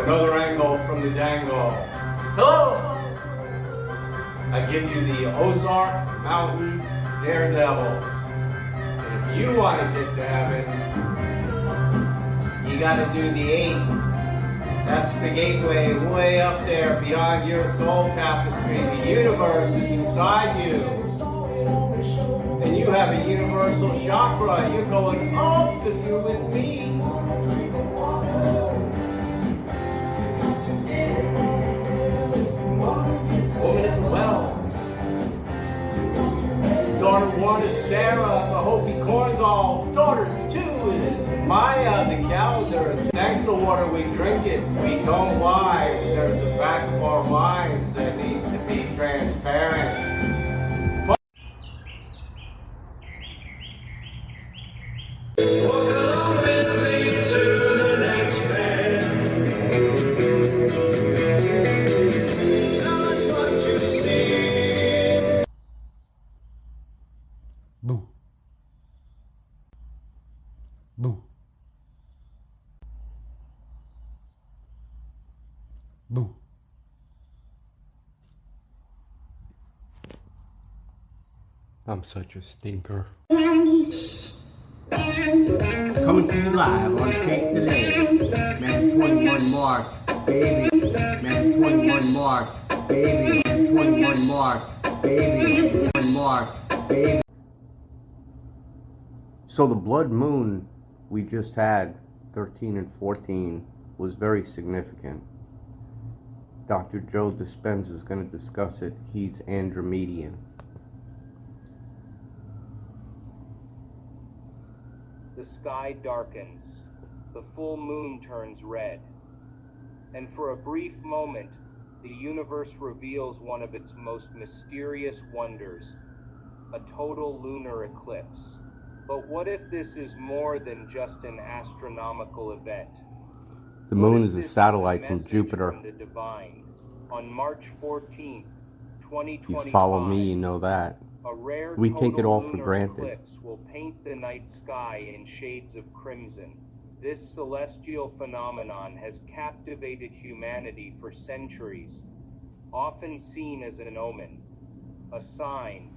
Another angle from the dangle. Hello! I give you the Ozark Mountain Daredevils. And if you want to get to heaven, you got to do the 8. That's the gateway way up there beyond your soul tapestry. The universe is inside you. And you have a universal chakra. You're going up if you're with me. Woman at the well. Daughter 1 is Sarah, the Hopi Cornball. Daughter 2 is Maya, the calendar. Thanks to the water, we drink it. We don't lie. There's the back of our minds that needs to be transparent. Boo. Boo. Boo. I'm such a stinker. Coming to you live on Take the Lane. Man 21 March, baby. Man 21 March, baby. Man 21 March, baby. 21 March, baby. So the blood moon we just had, 13 and 14, was very significant. Dr. Joe Dispenza is going to discuss it. He's Andromedian. The sky darkens, the full moon turns red, and for a brief moment, the universe reveals one of its most mysterious wonders, a total lunar eclipse. But what if this is more than just an astronomical event? The moon is a satellite from Jupiter. From the divine. On March 14th, 2025, If you follow me, you know that. a rare We take it all for lunar granted. eclipse will paint the night sky in shades of crimson. This celestial phenomenon has captivated humanity for centuries, often seen as an omen, a sign,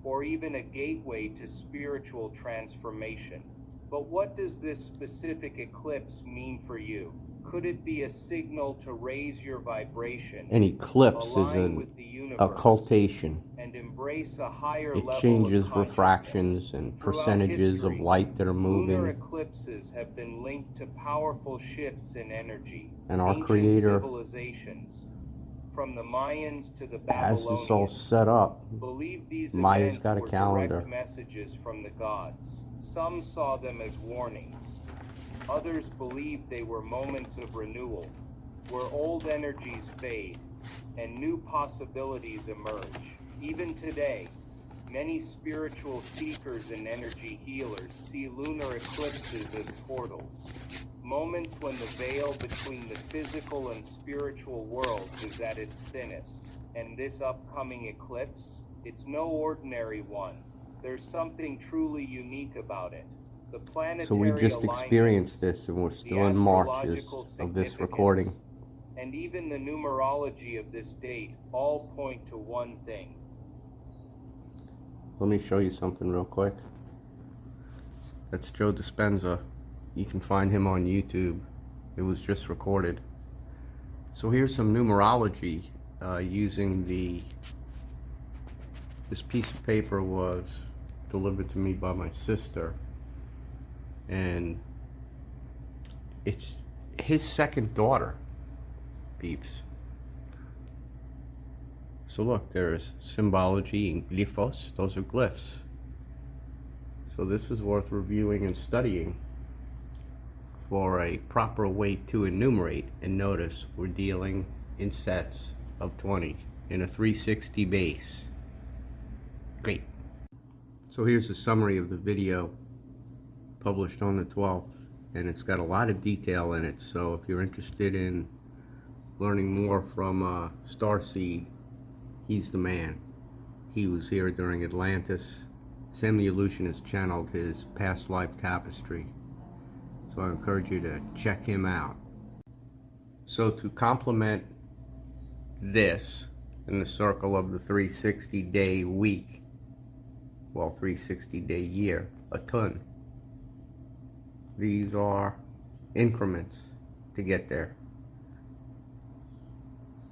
or even a gateway to spiritual transformation. But what does this specific eclipse mean for you? Could it be a signal to raise your vibration, An eclipse is align an with the universe, occultation. and embrace a higher It level changes of refractions consciousness? and Throughout percentages of history, light that are lunar moving. eclipses have been linked to powerful shifts in energy. And our Ancient Creator civilizations, from the Mayans to the has Babylonians, this all set up. believe these Maya's events got a were calendar. direct messages from the gods. Some saw them as warnings. Others believed they were moments of renewal, where old energies fade and new possibilities emerge. Even today, many spiritual seekers and energy healers see lunar eclipses as portals, moments when the veil between the physical and spiritual worlds is at its thinnest. And this upcoming eclipse, it's no ordinary one. There's something truly unique about it. The planetary So we just experienced this, and we're still in marches of this recording. And even the numerology of this date all point to one thing. Let me show you something real quick. That's Joe Dispenza. You can find him on YouTube. It was just recorded. So here's some numerology using this piece of paper was delivered to me by my sister, and it's his second daughter, peeps. So look, there's symbology and glyphos. Those are glyphs. So this is worth reviewing and studying for a proper way to enumerate. And notice we're dealing in sets of 20 in a 360 base. Great. So here's a summary of the video published on the 12th, and it's got a lot of detail in it. So if you're interested in learning more from Starseed, he's the man. He was here during Atlantis. Sam the Illusionist channeled his past life tapestry. So I encourage you to check him out. So to complement this in the circle of the 360-day week, well, 360-day year, a ton. These are increments to get there.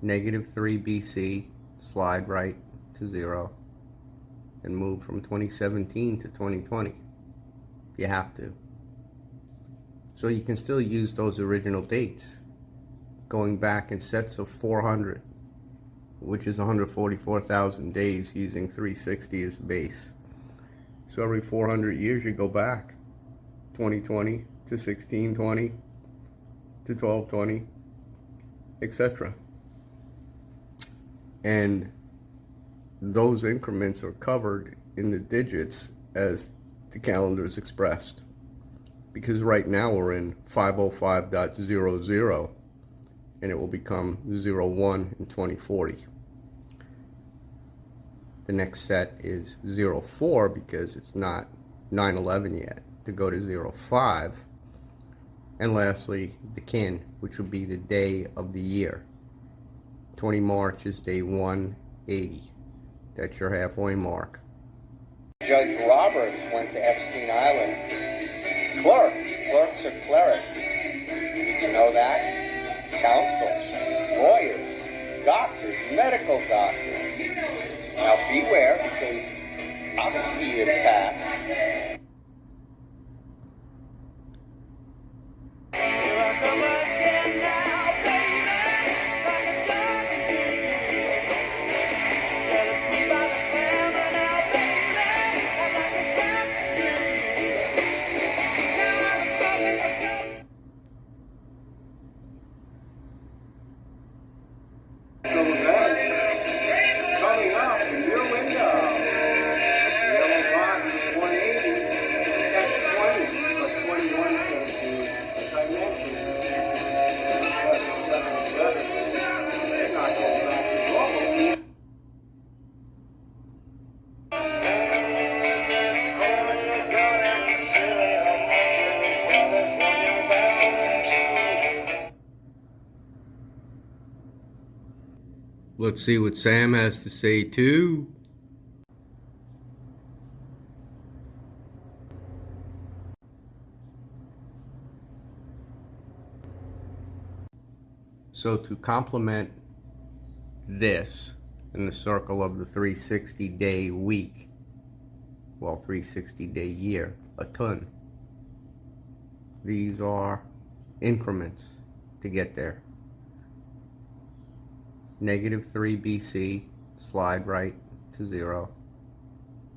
-3 BC, slide right to 0, and move from 2017 to 2020. You have to. So you can still use those original dates, going back in sets of 400, which is 144,000 days using 360 as base. So every 400 years you go back, 2020 to 1620 to 1220, etc. And those increments are covered in the digits as the calendar is expressed. Because right now we're in 505.00, and it will become 01 in 2040. The next set is 04 because it's not 9/11 yet, to go to 05. And lastly, the kin, which would be the day of the year. 20 March is day 180. That's your halfway mark. Judge Roberts went to Epstein Island. Clerks are clerics. Did you know that? Counsels, lawyers, doctors, medical doctors. Now beware, because I'll see you pass. Coming up in your window. Yellow box is 180. That's 20 plus 21 is going to be, as I mentioned, they're not going back to normal. Let's see what Sam has to say too. So to complement this in the circle of the 360-day week, well, 360-day year, a ton. These are increments to get there. -3 BC, slide right to 0,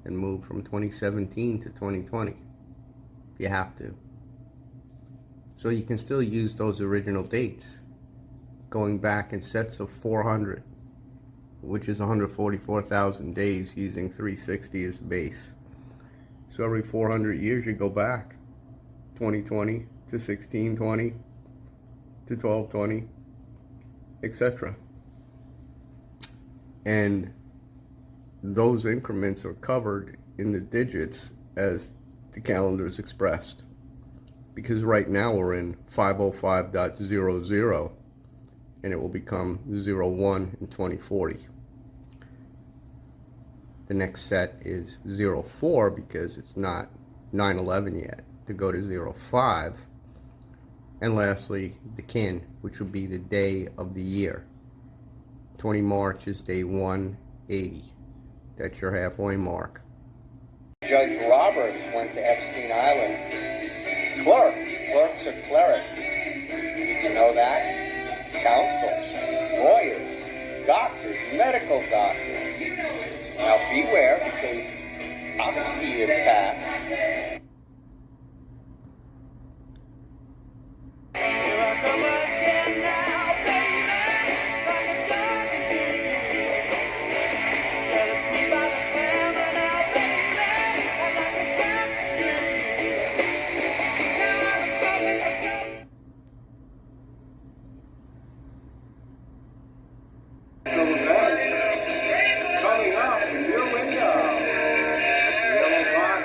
and move from 2017 to 2020. You have to. So you can still use those original dates, going back in sets of 400, which is 144,000 days using 360 as base. So every 400 years you go back, 2020 to 1620 to 1220, etc. And those increments are covered in the digits as the calendar is expressed. Because right now we're in 505.00, and it will become 01 in 2040. The next set is 04 because it's not 9/11 yet, to go to 05. And lastly, the kin, which would be the day of the year. 20 March is day 180. That's your halfway mark. Judge Roberts went to Epstein Island. Clerks are clerics. Did you know that? Counsels, lawyers, doctors, medical doctors. Now beware, because I'll see you pass. Coming up in your window. Yellow box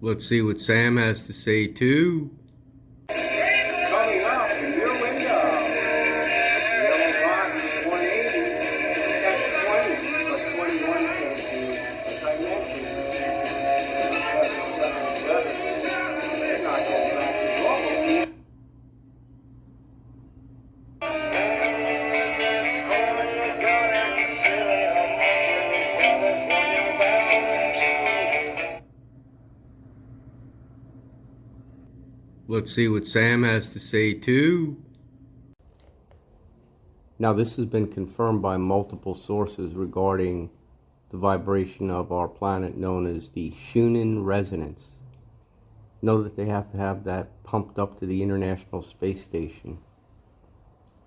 Let's see what Sam has to say too. Coming up in your window. Yellow box is 180. That's 20 plus 21 is going to be, as I mentioned, 777. You're not going back to normal. Let's see what Sam has to say too. Now this has been confirmed by multiple sources regarding the vibration of our planet known as the Schumann resonance. Know that they have to have that pumped up to the International Space Station.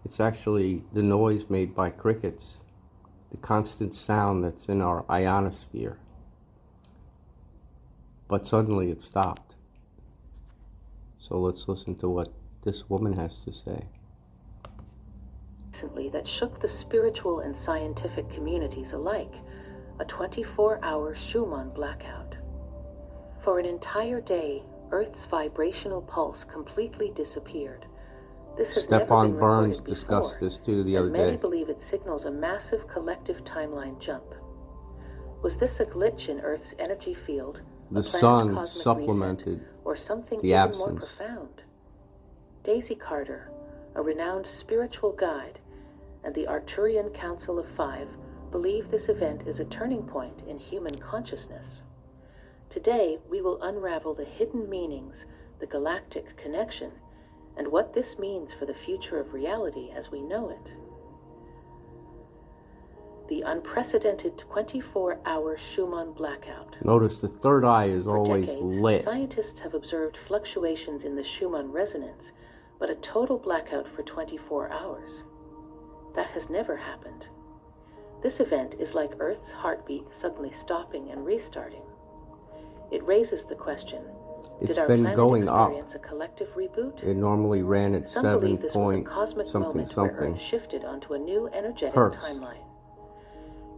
It's actually the noise made by crickets, the constant sound that's in our ionosphere. But suddenly it stopped. So let's listen to what this woman has to say. Recently that shook the spiritual and scientific communities alike, a 24-hour Schumann blackout. For an entire day, Earth's vibrational pulse completely disappeared. This has never Stefan been Burns recorded discussed before, this too the other and many day. believe it signals a massive collective timeline jump. Was this a glitch in Earth's energy field, The a planned sun cosmic supplemented reset, or something the even more absence. profound? Daisy Carter, a renowned spiritual guide, and the Arcturian Council of Five believe this event is a turning point in human consciousness. Today, we will unravel the hidden meanings, the galactic connection, and what this means for the future of reality as we know it. The unprecedented 24-hour Schumann blackout. Notice the third eye is For always decades, lit. scientists have observed fluctuations in the Schumann resonance, but a total blackout for 24 hours. That has never happened. This event is like Earth's heartbeat suddenly stopping and restarting. It raises the question, It's did our been planet going up. experience a collective reboot? It normally ran at Some 7 believe this was a point cosmic something moment where something Earth shifted onto a new energetic hertz. timeline.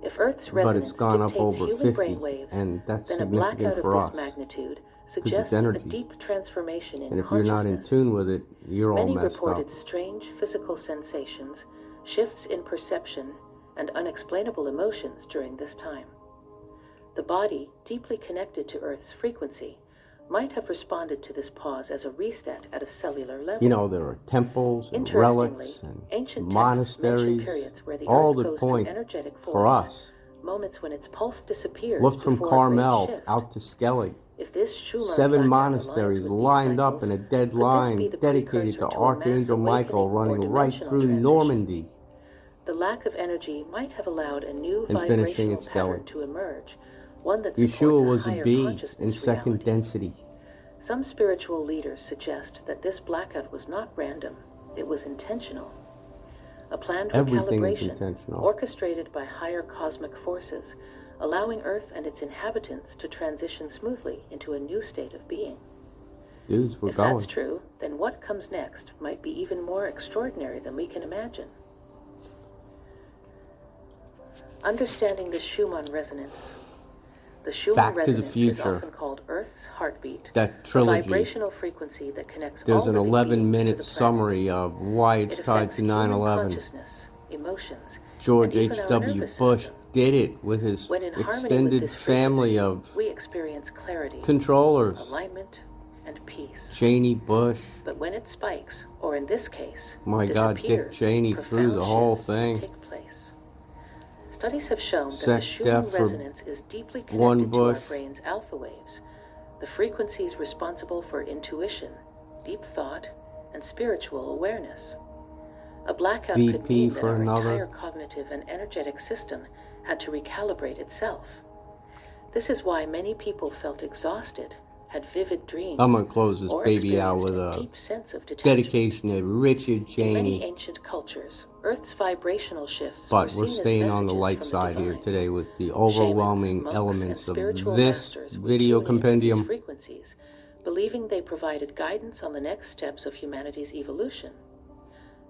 If Earth's But resonance it's gone up dictates over human 50, brainwaves, and that's then a blackout significant of for this us. magnitude it's suggests a energy. deep transformation in And if you're not in consciousness. tune with it, you're all Many messed reported up. strange physical sensations, shifts in perception, and unexplainable emotions during this time. The body, deeply connected to Earth's frequency, might have responded to this pause as a reset at a cellular level. You know, there are temples and Interestingly, relics and ancient texts mention monasteries, periods where the all Earth that goes through point energetic for voids, us. moments when its pulse disappears Look from before a great Carmel shift. out to Skellig. If this Schumann 7 blackout monasteries aligns with these lined up cycles, in a dead could this line be the dedicated precursor to to a mass Archangel Michael awakening or running right dimensional through transition? Normandy The lack of energy might have allowed a new and finishing vibrational at pattern Skellig. to emerge, one that supports Yeshua a was a higher bee consciousness in second reality. density. Some spiritual leaders suggest that this blackout was not random, it was intentional. A planned Everything is recalibration, intentional. orchestrated by higher cosmic forces, allowing Earth and its inhabitants to transition smoothly into a new state of being. Dudes, we're If going. that's true, then what comes next might be even more extraordinary than we can imagine. Understanding the Schumann resonance. The Schumann Back to the resonance is Future. often called Earth's heartbeat, That a trilogy. vibrational frequency that connects There's all an living beings to 11-minute the planet. summary of why it's It tied affects to human 9/11. consciousness, emotions, George and even our H.W. nervous Bush system. did it with his When in harmony with extended this family frequency, of we experience clarity, controllers. alignment, and peace. Cheney, Bush. But when it spikes, or in this case, My God, Dick disappears, Cheney threw the profound whole shifts thing. take place. Studies have shown that the Sec Schumann Def for resonance is deeply one connected to our Bush. brain's alpha waves, the frequencies responsible for intuition, deep thought, and spiritual awareness. A blackout could VP mean that for our another. entire cognitive and energetic system had to recalibrate itself. This is why many people felt exhausted, had vivid dreams, I'm gonna close this or baby out with experienced a deep sense of detachment. dedication to Richard In many Cheney. ancient cultures, Earth's vibrational shifts But were we're seen as staying on the messages light from the side here divine. today with the Shamans, overwhelming monks, elements and of spiritual this masters would video tune into these compendium. frequencies, believing they provided guidance on the next steps of humanity's evolution.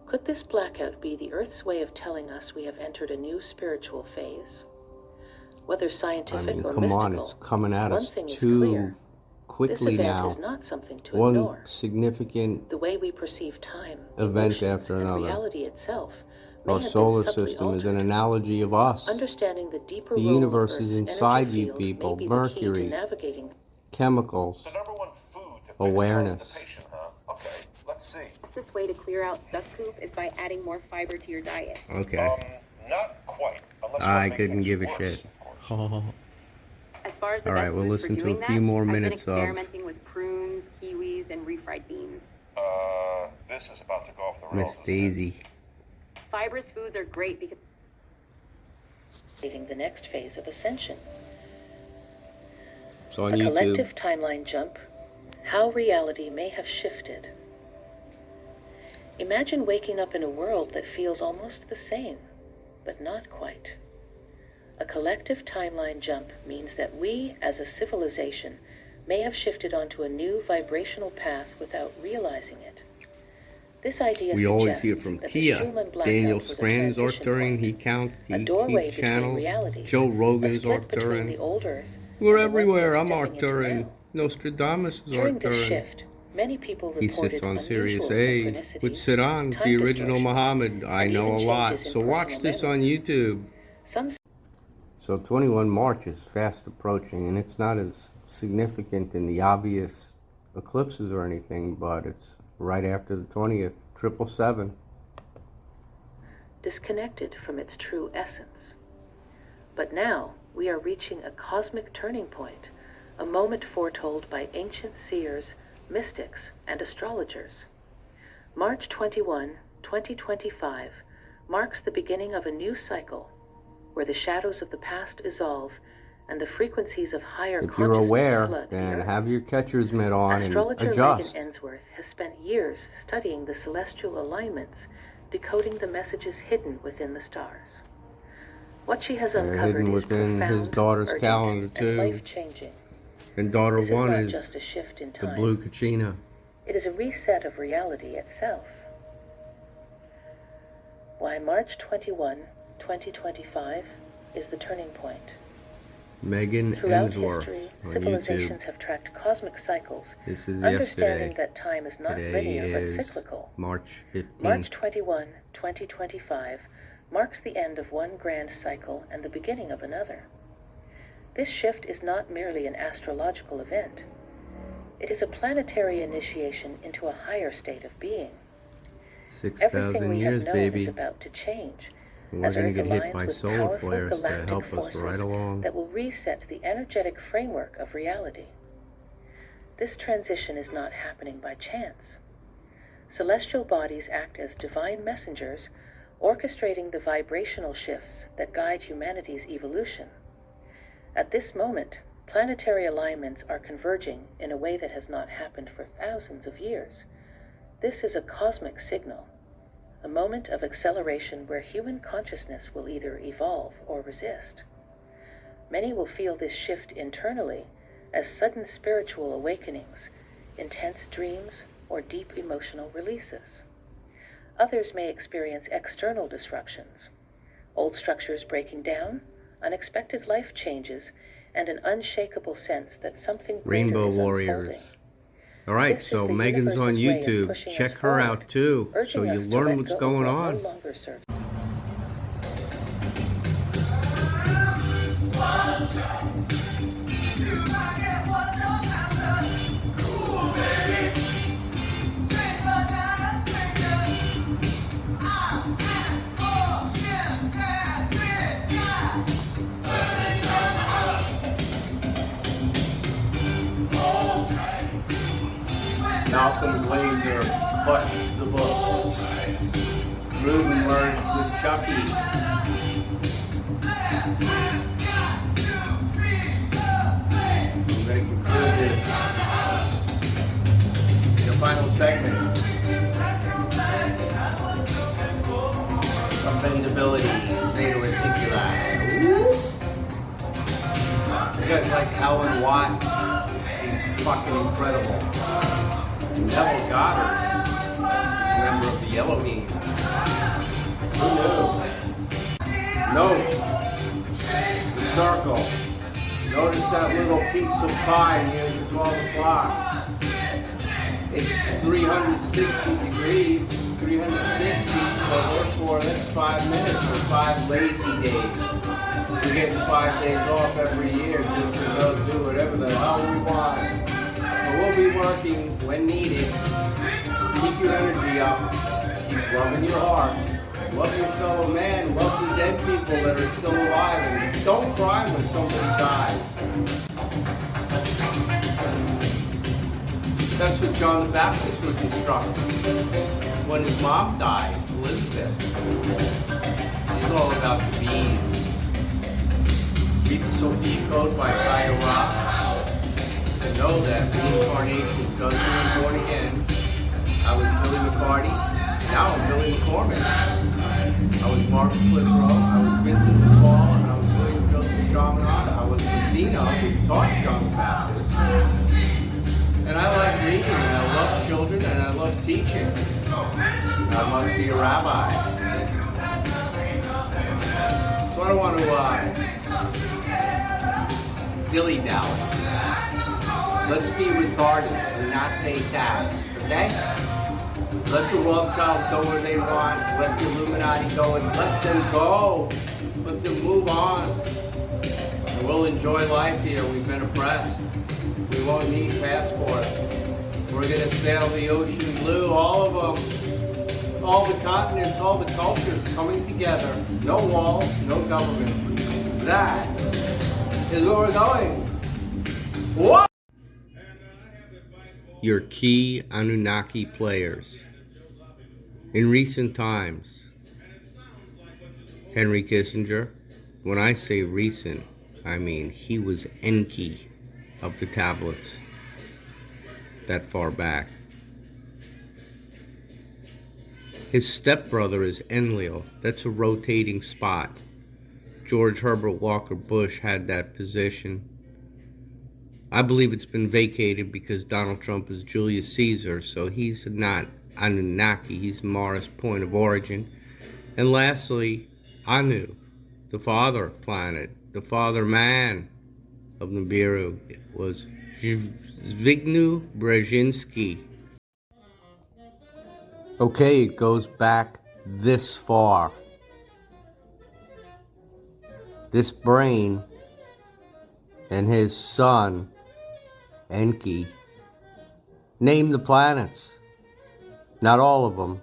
Could this blackout be the Earth's way of telling us we have entered a new spiritual phase? Whether I scientific mean, or come mystical, on, it's coming at one us thing is too clear. quickly this event now. is not something to One ignore. significant The way we perceive time, event emotions, after and another. reality itself may Our have solar been subtly system is an altered. analogy of us. Understanding the deeper The role universe of is Earth's inside energy you field people. may be the key to Mercury, navigating chemicals, The number one food to fix awareness. constipation, huh? Okay, let's see. The fastest way to clear out stuck poop is by adding more fiber to your diet. Okay. Not quite. Unless you I wanna make couldn't things give a worse, shit. of course. As far as the All best right, we'll foods for listen to doing a few that, more I've been minutes of experimenting with prunes, kiwis, and refried beans. This is about to go off the rails. Miss Daisy. Fibrous foods are great because the next phase of ascension. So on A YouTube, collective timeline jump, how reality may have shifted. Imagine waking up in a world that feels almost the same, but not quite. A collective timeline jump means that we, as a civilization, may have shifted onto a new vibrational path without realizing it. This idea we always hear suggests from that the Kia. Schumann blackout Daniel was a Scranton's transition Arcturian, point, he a doorway keep between channels. realities, Joe a Rogan's split between Arcturian. the old Earth We're and the one everywhere. we're I'm stepping into Arcturian. now. Nostradamus is During this Arcturian. shift, many people He reported sits on unusual Sirius A synchronicities, with Siddhan, time the original distortions, Muhammad. I and know even a lot. changes in So watch personal this on memories. YouTube. Some So 21 March is fast approaching, and it's not as significant in the obvious eclipses or anything, but it's right after the 20th, 777. disconnected from its true essence. But now we are reaching a cosmic turning point, a moment foretold by ancient seers, mystics, and astrologers. March 21, 2025 marks the beginning of a new cycle where the shadows of the past dissolve and the frequencies of higher If you're consciousness aware, flood the then earth. have your catcher's mitt on and Astrologer adjust. Megan Ensworth has spent years studying the celestial alignments, decoding the messages hidden within the stars. What she has They're uncovered hidden is within his profound, daughter's urgent, calendar, and too. life-changing. And daughter This is one not is just a shift in the time. blue Kachina. It is a reset of reality itself. Why March 21, 2025 is the turning point. Megan Throughout Ensworth history, on civilizations YouTube. have tracked cosmic cycles, This is understanding yesterday. that time is not Today linear but is cyclical. March 15th. March 21, 2025 marks the end of one grand cycle and the beginning of another. This shift is not merely an astrological event. It is a planetary initiation into a higher state of being. Everything 6,000 we years, have known baby. is about to change, And we're as going Earth to get hit aligns by with solar powerful flares to galactic help us forces right along. that will reset the energetic framework of reality. This transition is not happening by chance. Celestial bodies act as divine messengers, orchestrating the vibrational shifts that guide humanity's evolution. At this moment, planetary alignments are converging in a way that has not happened for thousands of years. This is a cosmic signal, a moment of acceleration where human consciousness will either evolve or resist. Many will feel this shift internally as sudden spiritual awakenings, intense dreams, or deep emotional releases. Others may experience external disruptions, old structures breaking down, unexpected life changes, and an unshakable sense that something greater Rainbow is Warriors. unfolding. Alright, This is so the Megan's on universe's way of YouTube. pushing us Check her forward, out too, so urging you us to learn let what's go of going what on. no longer serves. Malcolm Glazer clutched the book. Ruben merged with Chucky. We're going to conclude this. The final segment. Some bendability, zeta reticuli. You guys like Alan Watt? He's fucking incredible. Neville Goddard, member of the Elohim. Who knew? No. The circle. Notice that little piece of pie near the 12 o'clock. It's 360 degrees, 360, so therefore that's 5 minutes or 5 lazy days. We're getting 5 days off every year just to go do whatever the hell we want. But we'll be working when needed. Keep your energy up. Keep loving your heart. Love your fellow man. Love the dead people that are still alive. And don't cry when somebody dies. That's what John the Baptist was instructed when his mom died, Elizabeth. He's all about the bees. Read the Sophia Code by Kaya Rock to know that reincarnation doesn't mean born again. I was Billy McCarty, now I'm Billy McCormick. I was Mark Clitheroe, I was Vincent McCall, and I was William Joseph Chaminade. I was Medina, who taught John the Baptist. And I like reading, and I love children, and I love teaching. And I must be a rabbi. So I don't want to dilly-dally. Let's be retarded and not pay tax, okay? Let the Rothschilds go where they want. Let the Illuminati go and let them go. Let them move on. And we'll enjoy life here. We've been oppressed. We won't need passports. We're going to sail the ocean blue, all of them. All the continents, all the cultures coming together. No walls, no government. That is where we're going. What? Your key Anunnaki players. In recent times, Henry Kissinger, when I say recent, I mean he was Enki of the tablets that far back. His stepbrother is Enlil. That's a rotating spot. George Herbert Walker Bush had that position. I believe it's been vacated because Donald Trump is Julius Caesar, so he's not Anunnaki, he's Mars' point of origin. And lastly, Anu, the father planet, the father man of Nibiru, was Zbigniew Brzezinski. Okay, it goes back this far. This brain and his son, Enki, named the planets. Not all of them.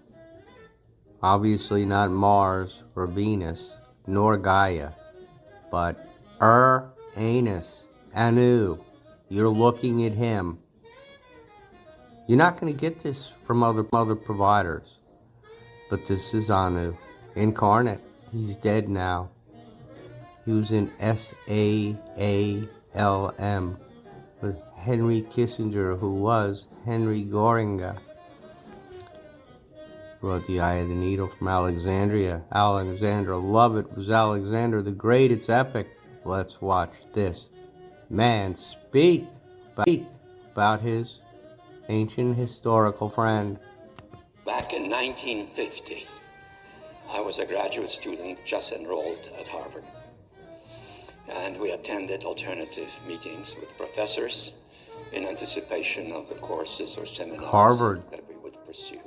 Obviously not Mars or Venus, nor Gaia. But Uranus, Anu. You're looking at him. You're not going to get this from other providers. But this is Anu, incarnate. He's dead now. He was in SAALM with Henry Kissinger, who was Henry Goringa. Brought the Eye of the Needle from Alexandria. Alexander Lovett was Alexander the Great. It's epic. Let's watch this man speak about his ancient historical friend. Back in 1950, I was a graduate student just enrolled at Harvard. And we attended alternative meetings with professors in anticipation of the courses or seminars Harvard. that we would pursue.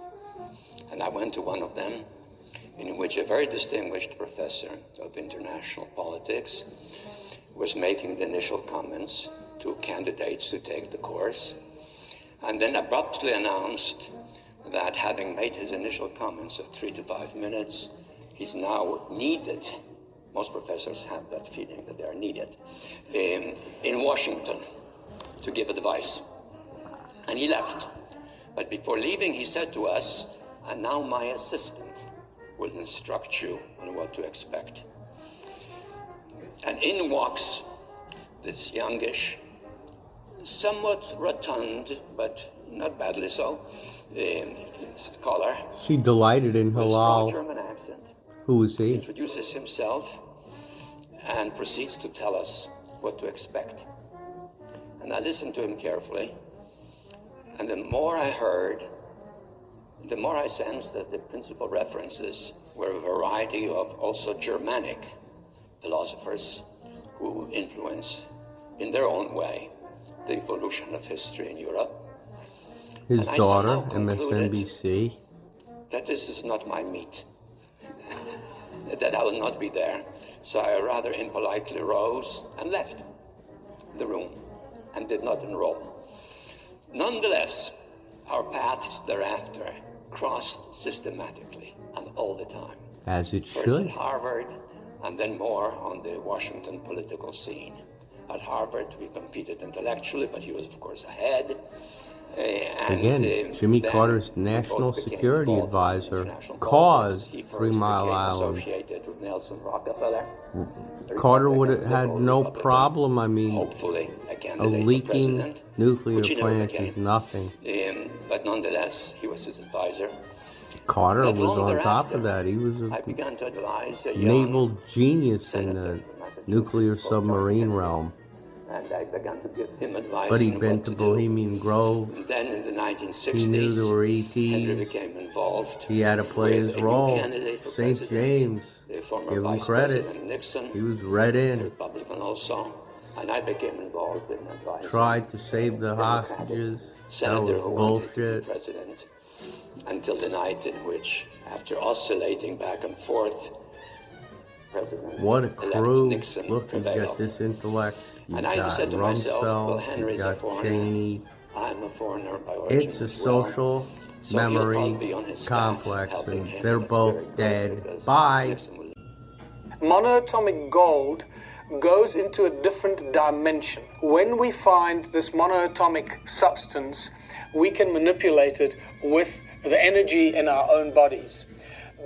And I went to one of them in which a very distinguished professor of international politics was making the initial comments to candidates to take the course, and then abruptly announced that having made his initial comments of 3 to 5 minutes, he's now needed. Most professors have that feeling that they are needed in Washington to give advice. And he left. But before leaving, he said to us, and now my assistant will instruct you on what to expect. And in walks this youngish, somewhat rotund, but not badly so, scholar. She delighted in with a strong halal. German accent. Who is he? Introduces himself and proceeds to tell us what to expect. And I listened to him carefully, and the more I heard, the more I sensed that the principal references were a variety of also Germanic philosophers who influence in their own way, the evolution of history in Europe. His And I daughter, somehow concluded MSNBC. that this is not my meat, that I will not be there. So I rather impolitely rose and left the room and did not enroll. Nonetheless, our paths thereafter crossed systematically and all the time. As it First should. at Harvard, and then more on the Washington political scene. At Harvard, we competed intellectually, but he was, of course, ahead. Again, Jimmy then Carter's we national both became security involved in advisor international caused politics. He first 3 Mile became Island. associated with Nelson Rockefeller. Carter would have Republican, had liberal no Republican, problem, I mean, hopefully a a candidate for leaking president, nuclear which he never plant became. is nothing. But nonetheless, he was his advisor. Carter Not was long on top thereafter, of that. He was I a began to advise a young naval genius in senator the from Massachusetts nuclear called John submarine Kennedy. realm. And I began to give him advice But he'd on been what to do. Bohemian Grove. And then in the 1960s, He knew there were Henry ETs. became involved. He had to play with his a new role. candidate for St. president, James, the former give him Vice credit. President Nixon, He was read a in, Republican also, and I became involved in advising. tried to save the Democratic hostages. That senator was who wanted to bullshit. be president, until the night in which, after oscillating back and forth, President What a crew. Nixon Look, you've got prevailed. this intellect. You've And I got said to myself, well, Rumsfeld, you've Henry's a got foreigner. Cheney. I'm a foreigner by origin It's a as well. social So he'll memory probably be on his staff, complex, helping and him. they're That's both very good dead. because Bye. Nixon was Monoatomic gold goes into a different dimension. When we find this monoatomic substance, we can manipulate it with the energy in our own bodies.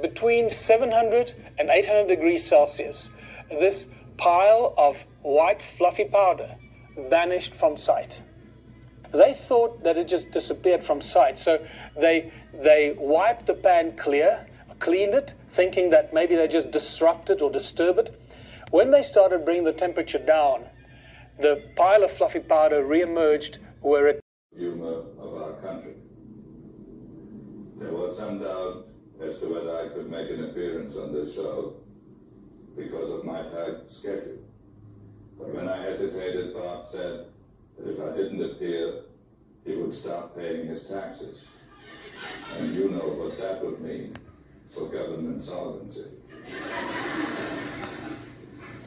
Between 700 and 800 degrees Celsius, this pile of white fluffy powder vanished from sight. They thought that it just disappeared from sight, so they wiped the pan clear, cleaned it, thinking that maybe they just disrupt it or disturb it. When they started bringing the temperature down, the pile of fluffy powder re-emerged where it humor of our country. There was some doubt as to whether I could make an appearance on this show because of my tight schedule. But when I hesitated, Bob said that if I didn't appear, he would stop paying his taxes. And you know what that would mean for government solvency.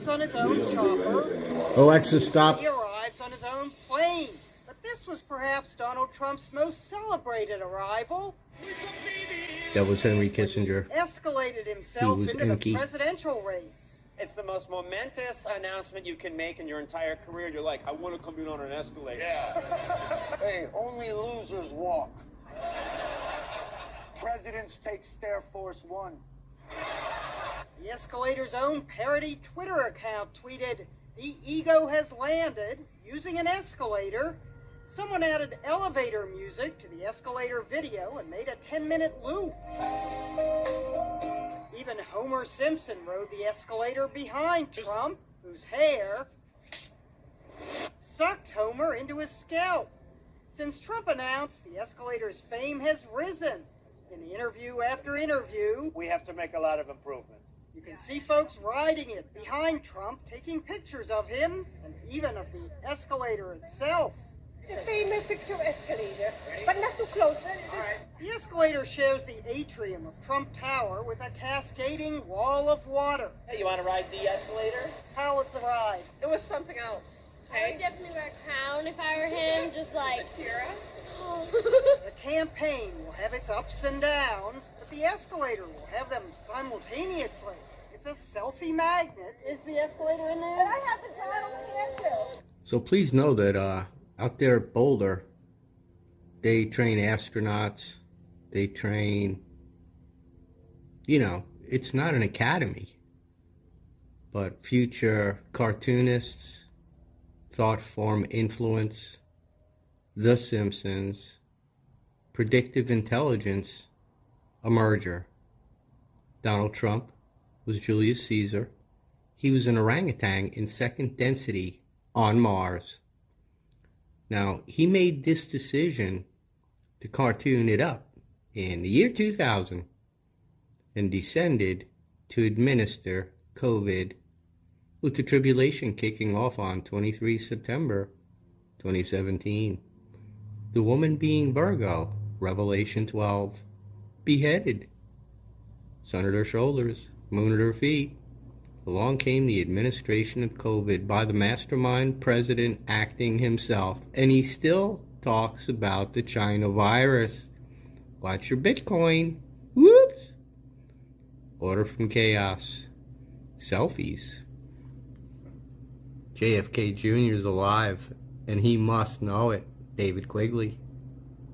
On his We own don't do chopper. anything in Washington. Alexa, stop. He arrives on his own plane. But this was perhaps Donald Trump's most celebrated arrival. That was Henry Kissinger. Escalated himself He was into inky. the presidential race. It's the most momentous announcement you can make in your entire career. You're like, I want to come in on an escalator. Yeah. Hey, only losers walk. Presidents take Stair Force One. The escalator's own parody Twitter account tweeted, "The ego has landed using an escalator." Someone added elevator music to the escalator video and made a 10-minute loop. Even Homer Simpson rode the escalator behind Trump, whose hair sucked Homer into his scalp. Since Trump announced, the escalator's fame has risen. In interview after interview, We have to make a lot of improvement. you can see folks riding it behind Trump, taking pictures of him and even of the escalator itself. The famous picture escalator, but not too close. The escalator shares the atrium of Trump Tower with a cascading wall of water. Hey, you want to ride the escalator? How was the ride? It was something else. I would definitely wear a crown if I were him, just like Kira. The campaign will have its ups and downs, but the escalator will have them simultaneously. It's a selfie magnet. Is the escalator in there? But I have the title cancer. So please know that out there at Boulder, they train astronauts, they train, it's not an academy, but future cartoonists, thought form influence, The Simpsons, predictive intelligence, a merger. Donald Trump was Julius Caesar. He was an orangutan in second density on Mars. Now, he made this decision to cartoon it up in the year 2000 and descended to administer COVID with the tribulation kicking off on 23 September 2017. The woman being Virgo, Revelation 12, beheaded. Sun at her shoulders, moon at her feet. Along came the administration of COVID by the mastermind president acting himself, and he still talks about the China virus. Watch your Bitcoin. Whoops. Order from chaos. Selfies. JFK Jr. is alive, and he must know it. David Quigley.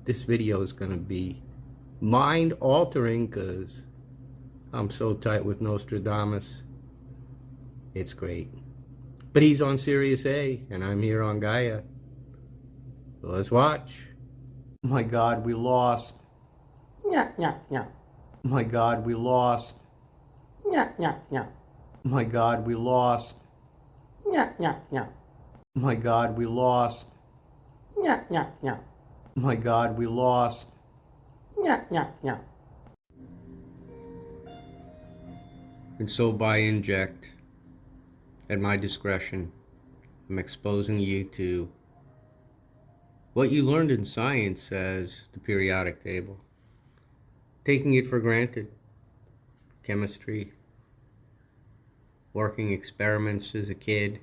This video is going to be mind-altering because I'm so tight with Nostradamus. It's great. But he's on Sirius A, and I'm here on Gaia. So let's watch. Oh my God, we lost. Yeah. Oh my God, we lost. Yeah. Oh my God, we lost. Yeah. Oh my God, we lost. Yeah. Oh my God, we lost. Yeah. And so by inject, at my discretion, I'm exposing you to what you learned in science as the periodic table. Taking it for granted. Chemistry. Working experiments as a kid.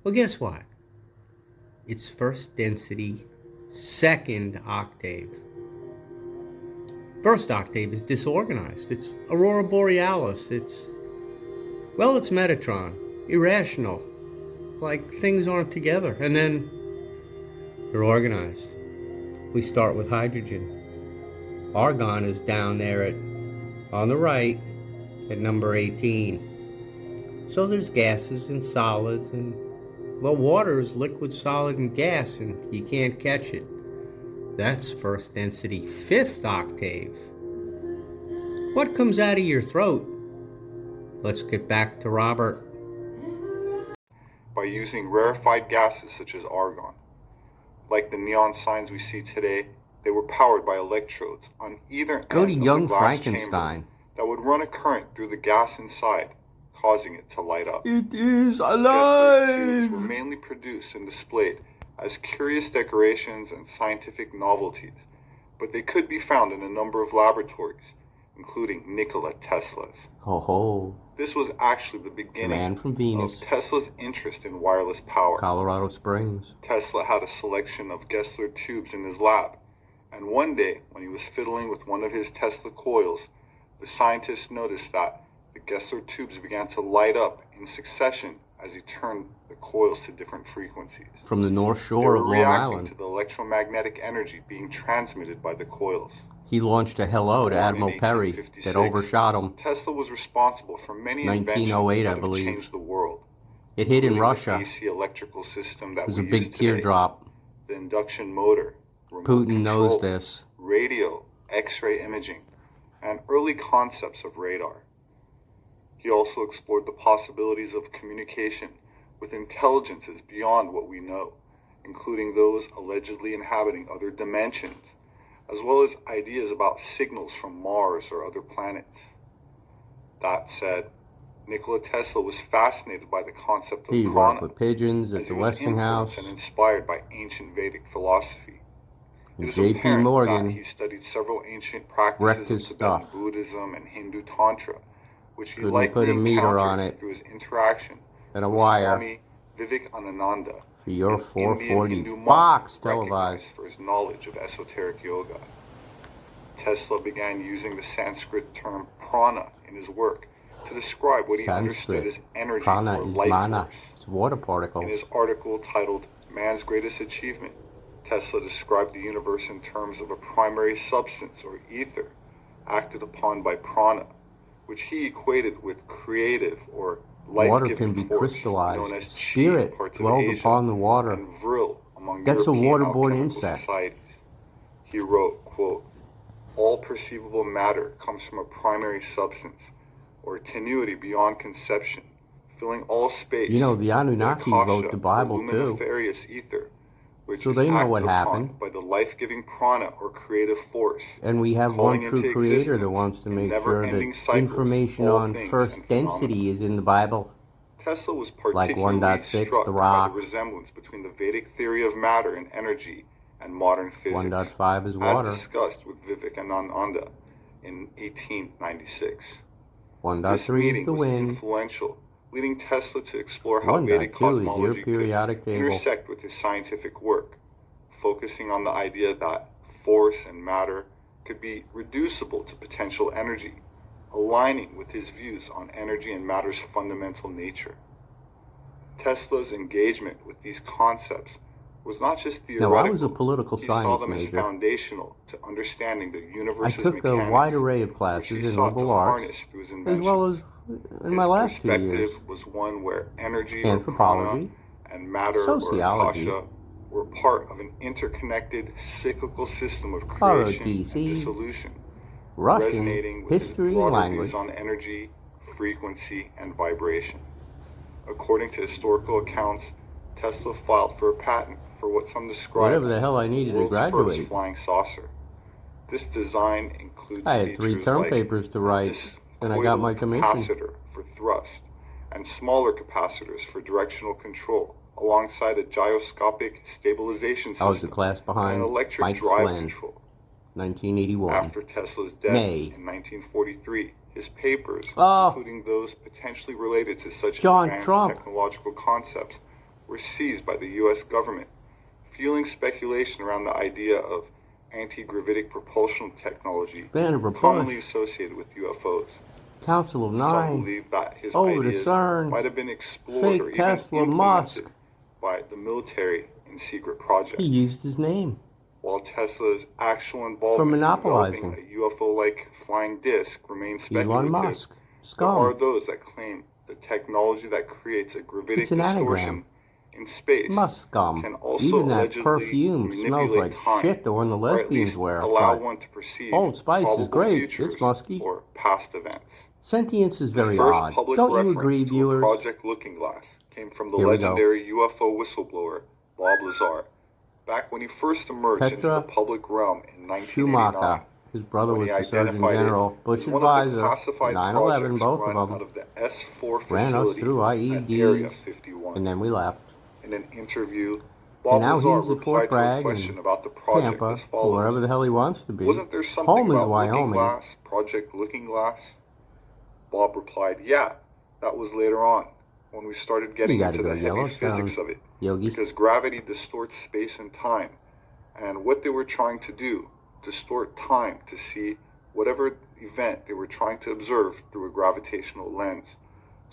Well, guess what? It's first density, second octave. First octave is disorganized. It's Aurora Borealis. It's Metatron. Irrational. Like things aren't together. And then they're organized. We start with hydrogen. Argon is down there on the right at number 18. So there's gases and solids and, well, water is liquid, solid, and gas, and you can't catch it. That's first density, fifth octave. What comes out of your throat? Let's get back to Robert. By using rarefied gases such as argon. Like the neon signs we see today, they were powered by electrodes on either end Go to of Young the glass Frankenstein. chamber that would run a current through the gas inside, causing it to light up. It is Guess alive! those tubes were mainly produced and displayed as curious decorations and scientific novelties, but they could be found in a number of laboratories, including Nikola Tesla's. Ho. This was actually the beginning Man from Venus. of Tesla's interest in wireless power. Colorado Springs. Tesla had a selection of Gessler tubes in his lab, and one day, when he was fiddling with one of his Tesla coils, the scientists noticed that the Gessler tubes began to light up in succession as he turned the coils to different frequencies. From the North They Shore were of Long reacting Island. to the electromagnetic energy being transmitted by the coils. He launched a hello to Born in Admiral Perry 1856, that overshot him. Tesla was responsible for many 1908, inventions that I have believe. changed the world. It hit in including Russia. The AC electrical system that It was we a big use today, teardrop. the induction motor, remote Putin control, knows this. radio, X-ray imaging, and early concepts of radar. He also explored the possibilities of communication with intelligences beyond what we know, including those allegedly inhabiting other dimensions, as well as ideas about signals from Mars or other planets. That said, Nikola Tesla was fascinated by the concept of He prana, worked with pigeons as at he the was Westinghouse. influenced and inspired by ancient Vedic philosophy. It is J.P. apparent Morgan that he studied several ancient wrecked practices of his Tibetan stuff. Buddhism and Hindu Tantra, which he Couldn't likely put a meter encountered on it. through his interaction And a with wire. Swami Vivekananda, For your an Indian 440 Hindu monk box recognized televised. for his knowledge of esoteric yoga. Tesla began using the Sanskrit term prana in his work to describe what he understood as energy Prana or is life mana. force. It's water particles. In his article titled Man's Greatest Achievement, Tesla described the universe in terms of a primary substance or ether acted upon by prana, which he equated with creative or Water life-giving can be force crystallized. known as chi in Spirit parts of dwelled Asia upon the water. and vril among That's a European waterborne alchemical insect. societies. He wrote, quote, "All perceivable matter comes from a primary substance, or tenuity beyond conception, filling all space. You know, the Anunnaki Akasha, wrote the Bible, too. luminiferous ether, which So is they know what acted upon happened. by the life-giving prana or creative force. And we have calling one true into creator that existence wants to in make sure never-ending that cycles information all on things first and density is in the Bible. Tesla was Like particularly 1.6, struck The by Rock. the resemblance between the Vedic theory of matter and energy and modern physics, 1.5 is water. as discussed with Vivekananda in 1896. This 1.3 meeting is the was wind. influential, leading Tesla to explore how Vedic 1.2 is your cosmology periodic could table. intersect with his scientific work, focusing on the idea that force and matter could be reducible to potential energy, aligning with his views on energy and matter's fundamental nature. Tesla's engagement with these concepts was not just theoretical. Now, I was a political he saw science them as major. foundational to understanding the I universe's took a mechanics, wide array of which classes he in sought to liberal arts, harness through his as invention. well as in my His last 2 perspective years. was one where energy, or Anthropology, prana, and matter, sociology, or akasha, were part of an interconnected cyclical system of ROTC, creation and dissolution, Russian, resonating with history, his broader language. views on energy, frequency, and vibration. According to historical accounts, Tesla filed for a patent for what some describe Whatever the as hell I the needed to world's graduate. first flying saucer. This design includes I had 3 features term like papers to a write, and I got my discoidal commission. capacitor for thrust and smaller capacitors for directional control, alongside a gyroscopic stabilization I was the system class and behind an electric Mike drive Flynn, control. 1981. After Tesla's death Nay. in 1943, his papers, Oh. including those potentially related to such John advanced Trump. technological concepts, were seized by the U.S. government, fueling speculation around the idea of anti-gravitic propulsion technology Vannevar commonly Bush. associated with UFOs. Council of Some 9, believe that his over to ideas CERN, might have been explored fake or even Tesla, implemented Musk. by the military in secret projects. He used his name While Tesla's actual for involvement in developing monopolizing. a UFO-like flying disc remains speculative, Elon Musk. there are Scum. those that claim the technology that creates a gravitic It's an distortion anagram. in space Musk scum. can also Even that allegedly perfume smells manipulate like time, shit, the one the or at lesbians least wear. allow But one to perceive Old Spice is probable great. futures It's musky. or past events. Sentience is The very first odd. public Don't you reference agree, to a viewers? Project Looking Glass came from the Here we go. legendary UFO whistleblower Bob Lazar, back when he first emerged into the Petra public realm in 1989. Schumacher. His brother when was he the Surgeon identified it General, Bush as one of the advisor, classified 9/11, projects both run of out them. of the S4 Ran us facility through at Area IEDs, 51. and then we left. In an interview, And Bob now Lazar he's at replied Fort to a Bragg question and about the project Tampa, as or follows. wherever the hell he wants to be. Wasn't there something Home is about Looking Wyoming. Glass, Project Looking Glass? Bob replied, yeah, that was later on, when we started getting You gotta into go the heavy Yellowstone, physics of it. Yogi. Because gravity distorts space and time. And what they were trying to do, distort time to see whatever event they were trying to observe through a gravitational lens.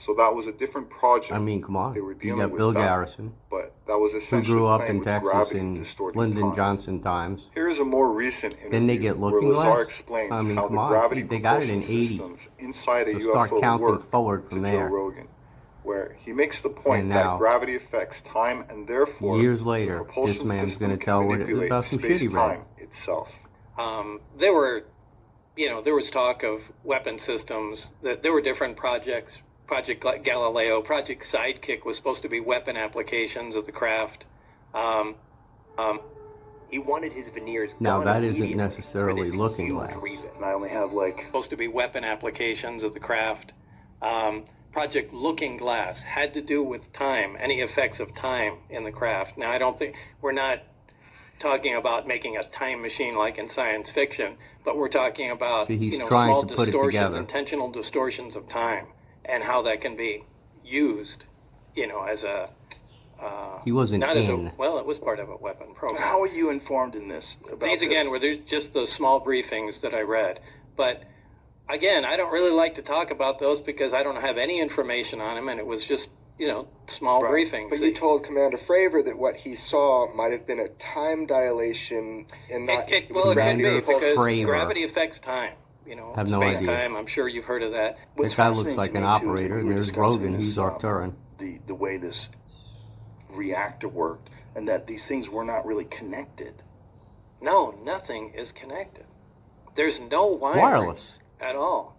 So that was a different project. I mean, come on. They were You dealing got with Bill that. Garrison, But that was who essentially grew up playing in with Texas gravity, in distorting Lyndon time. Johnson times. Here's a more recent interview Then they get where Looking Lazar Glass. explains I mean, how come the on. gravity They got it in propulsion 80. systems inside a So start UFO counting work forward from to there. Joe Rogan, where he makes the point And that now, gravity affects time and therefore years the later, propulsion this man's system going to can tell what manipulate about some shit he read. space-time itself. There were, there was talk of weapon systems. That there were different projects. Project Galileo, Project Sidekick was supposed to be weapon applications of the craft. He wanted his veneers Now, gone that isn't immediately necessarily for this Looking huge Glass. reason. And I only have like Supposed to be weapon applications of the craft. Project Looking Glass had to do with time, any effects of time in the craft. Now, I don't think we're not talking about making a time machine like in science fiction, but we're talking about See, he's trying small to put it distortions, together. intentional distortions of time, and how that can be used, as a He wasn't not as in. a well, it was part of a weapon program. How are you informed in this? About These again were just the small briefings that I read, but again, I don't really like to talk about those because I don't have any information on them, and it was just small briefings. But you told Commander Fravor that what he saw might have been a time dilation and not. It can be Commander because Fravor. gravity affects time. Have no space idea. time. I'm sure you've heard of that. This guy looks like an operator, and there's Rogan, he's Arcturan. The way this reactor worked, and that these things were not really connected. No, nothing is connected. There's no wiring Wireless. at all.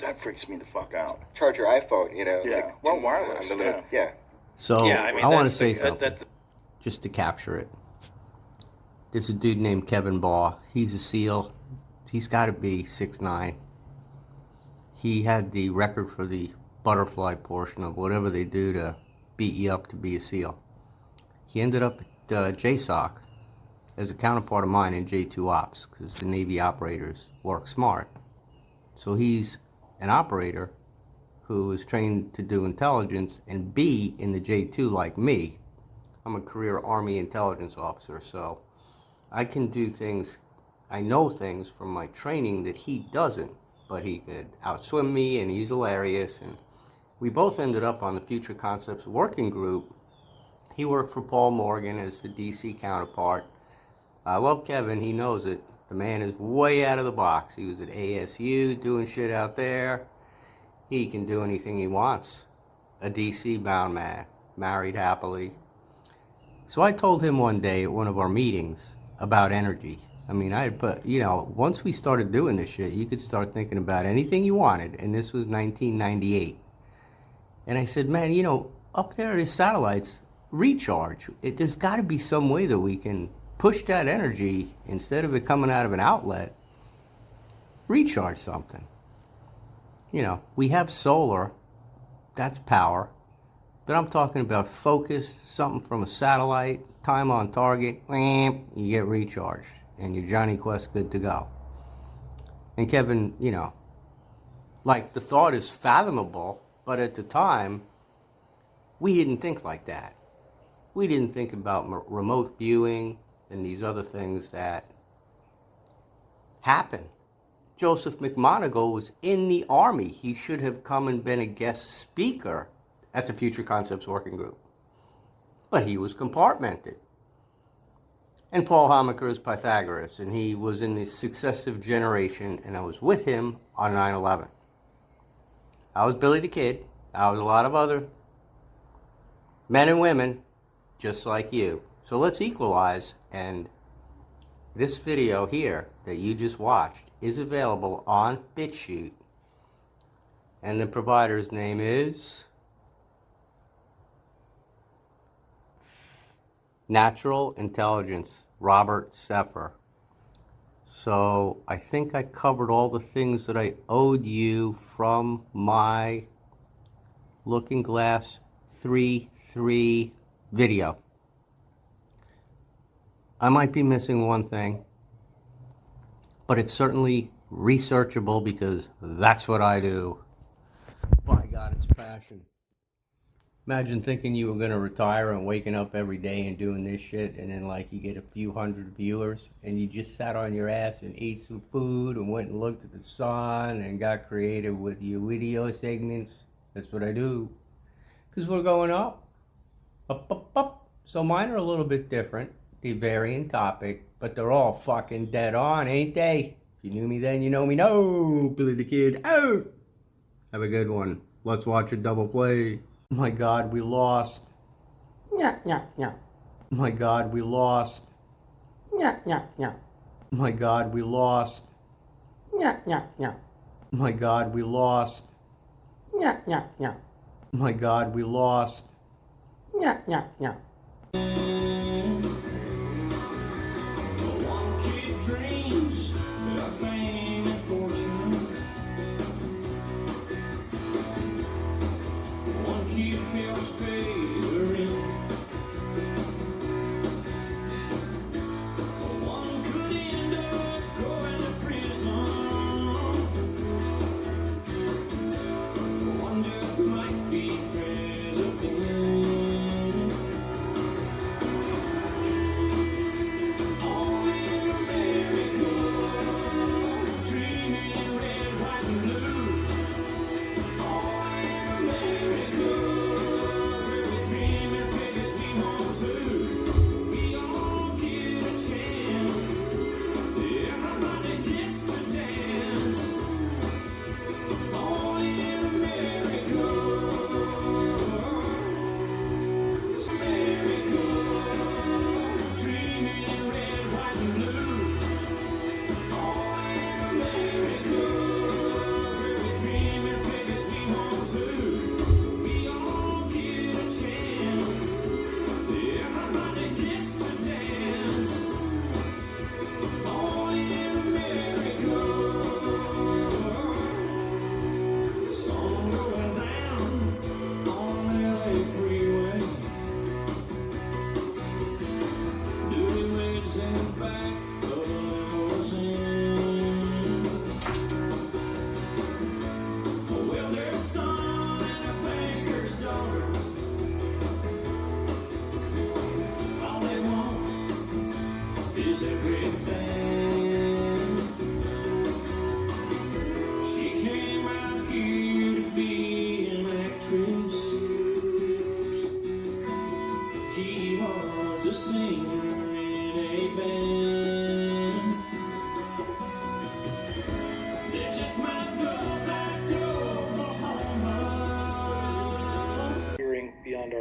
That freaks me the fuck out. Charge your iPhone, Yeah. Well, wireless. Yeah. So, Yeah, I mean, I want to that's say the- something, that's- just to capture it. There's a dude named Kevin Baugh. He's a SEAL. He's got to be 6'9". He had the record for the butterfly portion of whatever they do to beat you up to be a SEAL. He ended up at JSOC as a counterpart of mine in J2 Ops, because the Navy operators work smart. So he's an operator who is trained to do intelligence and be in the J2 like me. I'm a career Army intelligence officer, so I can do things, I know things from my training that he doesn't, but he could outswim me and he's hilarious. And we both ended up on the Future Concepts Working Group. He worked for Paul Morgan as the DC counterpart. I love Kevin, he knows it. The man is way out of the box. He was at ASU doing shit out there. He can do anything he wants. A DC bound man, married happily. So I told him one day at one of our meetings about energy. I mean, I had put, once we started doing this shit, you could start thinking about anything you wanted. And this was 1998. And I said, man, up there is satellites, recharge. There's got to be some way that we can push that energy, instead of it coming out of an outlet, recharge something. We have solar, that's power. But I'm talking about focused, something from a satellite, time on target, you get recharged, and your Johnny Quest good to go. And Kevin, the thought is fathomable, but at the time, we didn't think like that. We didn't think about remote viewing and these other things that happen. Joseph McMoneagle was in the Army. He should have come and been a guest speaker at the Future Concepts Working Group. But he was compartmented. And Paul Homaker is Pythagoras, and he was in the successive generation, and I was with him on 9/11. I was Billy the Kid. I was a lot of other men and women just like you. So let's equalize, and this video here that you just watched is available on BitChute, and the provider's name is Natural Intelligence, Robert Seffer. So I think I covered all the things that I owed you from my Looking Glass 3.3 video. I might be missing one thing, but it's certainly researchable because that's what I do. By God, it's passion. Imagine thinking you were going to retire and waking up every day and doing this shit, and then you get a few hundred viewers, and you just sat on your ass and ate some food and went and looked at the sun and got creative with your video segments. That's what I do. Because we're going up. Up, up, up. So mine are a little bit different. They vary in topic, but they're all fucking dead on, ain't they? If you knew me then, you know me now. Billy the Kid, out! Have a good one. Let's watch a double play. My God, we lost. Yeah, yeah, yeah. My God, we lost. Yeah, yeah, yeah. My God, we lost. Yeah, yeah, yeah. My God, we lost. Yeah, yeah, yeah. My God, we lost. Yeah, yeah, yeah.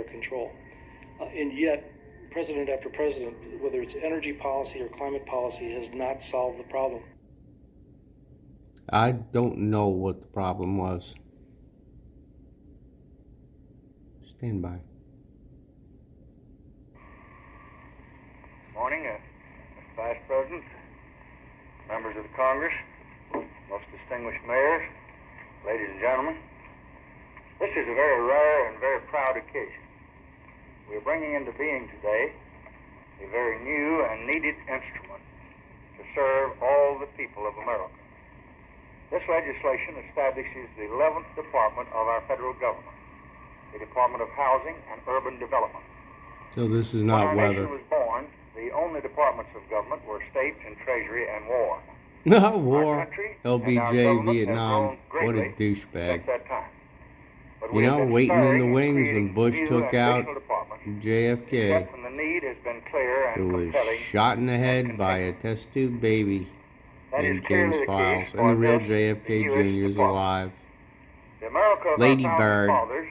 control. And yet, president after president, whether it's energy policy or climate policy, has not solved the problem. I don't know what the problem was. Stand by. Morning, Mr. Vice President, members of the Congress, most distinguished mayors, ladies and gentlemen. This is a very rare and very proud occasion. We are bringing into being today a very new and needed instrument to serve all the people of America. This legislation establishes the 11th department of our federal government, the Department of Housing and Urban Development. So this is When not our weather. nation was born, the only departments of government were states and treasury and war. No, war. Our country and our LBJ, government have Vietnam. grown What a greatly douchebag. since that time. But You we have know, been waiting in sparing the in wings when creating Bush new took and out additional departments, JFK, except when the need has been clear and who was compelling. shot in the head by a test tube baby That in is clearly James the Files, case and for the real this, JFK the U.S. Jr. is Department. alive. The America of Lady our founding Bird. fathers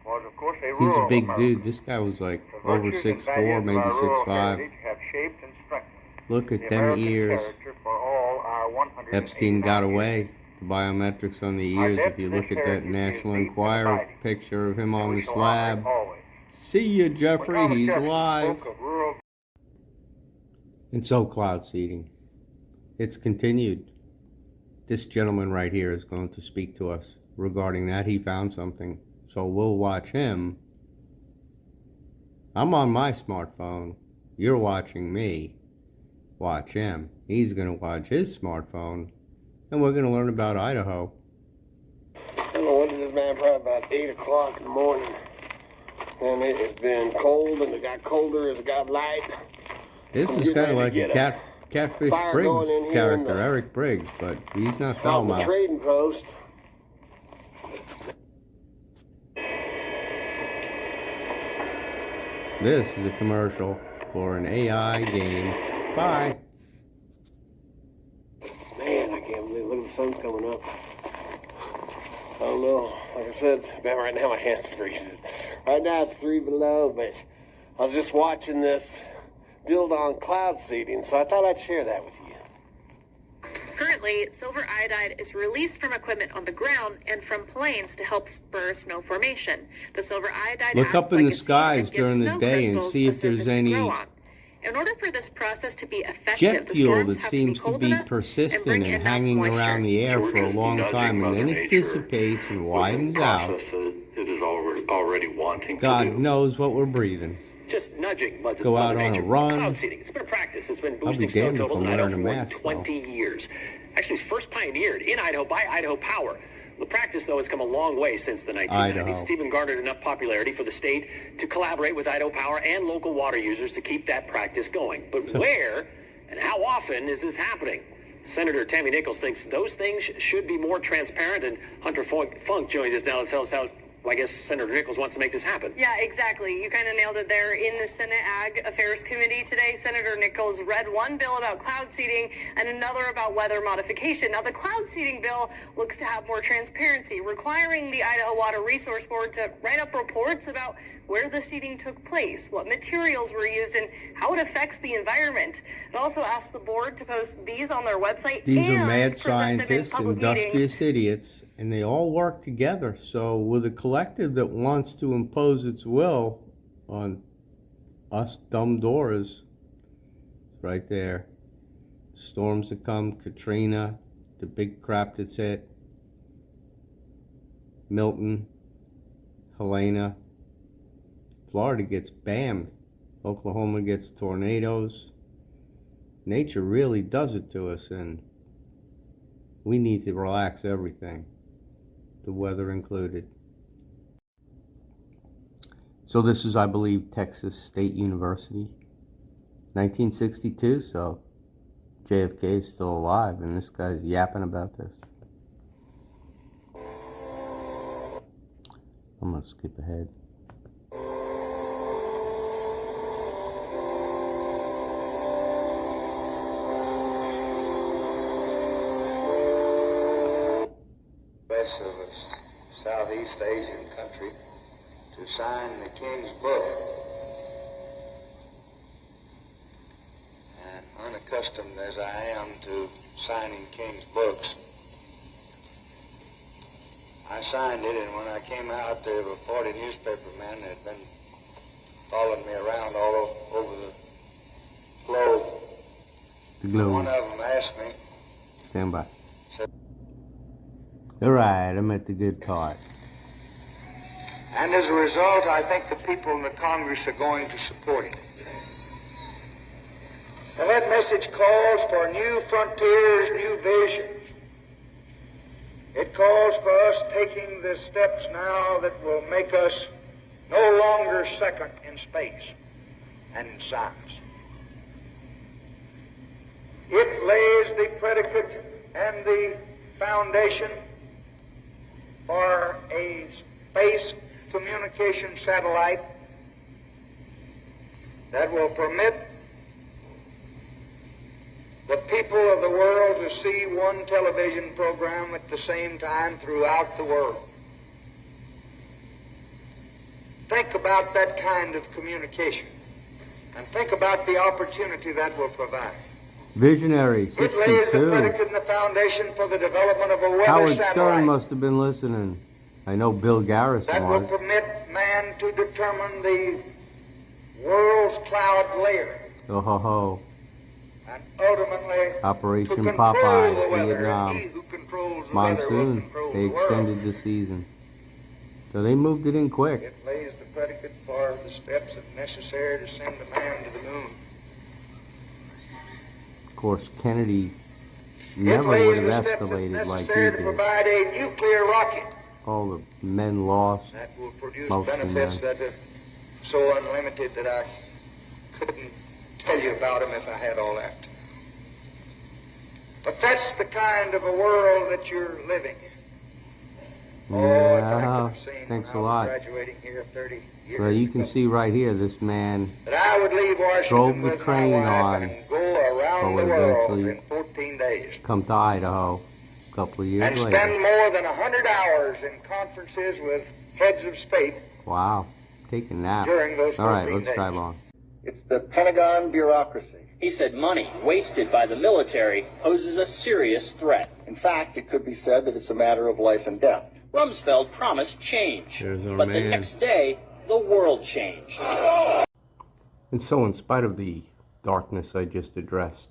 was, of course, a He's a rural big America. dude. This guy was like The over virtues and 6'4", values of maybe our rural 6'5". heritage have shaped and strengthened Look at the them American ears. character for all our 189 Epstein got years. away. The biometrics on the Our ears. debt If you to look this at that heritage is National deep and Enquirer abiding, picture of him and on we the shall honor slab. it always. See ya, When Jeffrey. Thomas He's Jefferson alive. spoke of rural And so cloud seeding. It's continued. This gentleman right here is going to speak to us regarding that. He found something. So we'll watch him. I'm on my smartphone. You're watching me. Watch him. He's going to watch his smartphone. And we're going to learn about Idaho. I don't know what it is, man. Probably about 8 o'clock in the morning. And it has been cold, and it got colder as it got light. This So I'm is getting kind of ready like to a get Catfish fire Briggs going in here in character, the- Eric Briggs, but he's not out foul in the mouth. trading post. This is a commercial for an AI game. Bye. Man, I can't believe, look at the sun's coming up. I don't know. Like I said, man, right now my hand's freezing. Right now it's 3 below, but I was just watching this dildo on cloud seeding, so I thought I'd share that with you. Currently, silver iodide is released from equipment on the ground and from planes to help spur snow formation. The silver iodide Look acts up in like the a seed skies and gives during the snow day and crystals see a if there's surface to any grow on. In order for this process to be effective, jet the fuel storms that have seems to to be, be cold persistent bring and enough hanging moisture. around the air So we're for a just long nudging time, and Mother then it Nature dissipates and with the widens out. process that it is already wanting to God do. knows what we're breathing. Just nudging Mother Go out on a Nature. run. Cloud seeding. It's been a practice. It's been I'll be boosting snow damned if totals I'm in Idaho wearing a for more than mask, 20 years. Actually, it's first pioneered in Idaho by Idaho Power. The practice, though, has come a long way since the 1990s. Idaho. It's even garnered enough popularity for the state to collaborate with Idaho Power and local water users to keep that practice going. But where and how often is this happening? Senator Tammy Nichols thinks those things should be more transparent, and Hunter Funk joins us now to tell us how, well, I guess Senator Nichols wants to make this happen. Yeah, exactly. You kind of nailed it there. In the Senate Ag Affairs Committee today, Senator Nichols read one bill about cloud seeding and another about weather modification. Now, the cloud seeding bill looks to have more transparency, requiring the Idaho Water Resource Board to write up reports about where the seeding took place, what materials were used, and how it affects the environment. It also asks the board to post these on their website. These and are mad present them in scientists, public industrious meetings. idiots, and they all work together. So with a collective that wants to impose its will on us dumb doors, right there. Storms that come, Katrina, the big crap that's hit, Milton, Helena. Florida gets bammed. Oklahoma gets tornadoes. Nature really does it to us, and we need to relax everything, the weather included. So this is, I believe, Texas State University, 1962, so JFK is still alive, and this guy's yapping about this. I'm gonna skip ahead. West of a Southeast Asian country to sign the King's book. And unaccustomed as I am to signing King's books, I signed it, and when I came out, there were 40 newspaper men that had been following me around all over the globe. The globe. One of them asked me, Stand by. Alright, I'm at the good part. and as a result, I think the people in the Congress are going to support it. And that message calls for new frontiers, new visions. It calls for us taking the steps now that will make us no longer second in space and in science. It lays the predicate and the foundation for a space communication satellite that will permit the people of the world to see one television program at the same time throughout the world. Think about that kind of communication, and think about the opportunity that will provide. Visionary, It lays the 62. predicate and the foundation for the development of a weather Howard satellite Stern must have been listening. I know Bill Garrison that will was. permit man to determine the world's cloud layer Oh ho ho. and ultimately Operation to control the Popeye, weather. Vietnam. He who controls the weather will Monsoon. control They the world. extended the season. So they moved it in quick. It lays the predicate for the steps that are necessary to send a man to the moon. Of course, Kennedy never it lays would have the steps escalated that's like he necessary to did. provide a nuclear rocket All the men lost. that will produce Most of them, benefits that are so unlimited that I couldn't tell you about them if I had all that. But that's the kind of a world that you're living in. Yeah, thanks a when I was lot. graduating here 30 years Well, you can ago, see right here, this man that I would leave Washington drove the with train my wife on, and go around or the would world eventually in 14 days. come to Idaho a couple of years And later. spend more than 100 hours in conferences with heads of state Wow, taking that. during those All right, 14 let's days. drive on. It's the Pentagon bureaucracy. He said money wasted by the military poses a serious threat. In fact, it could be said that it's a matter of life and death. Rumsfeld promised change, There's our but the man. next day, the world changed. And so, in spite of the darkness I just addressed,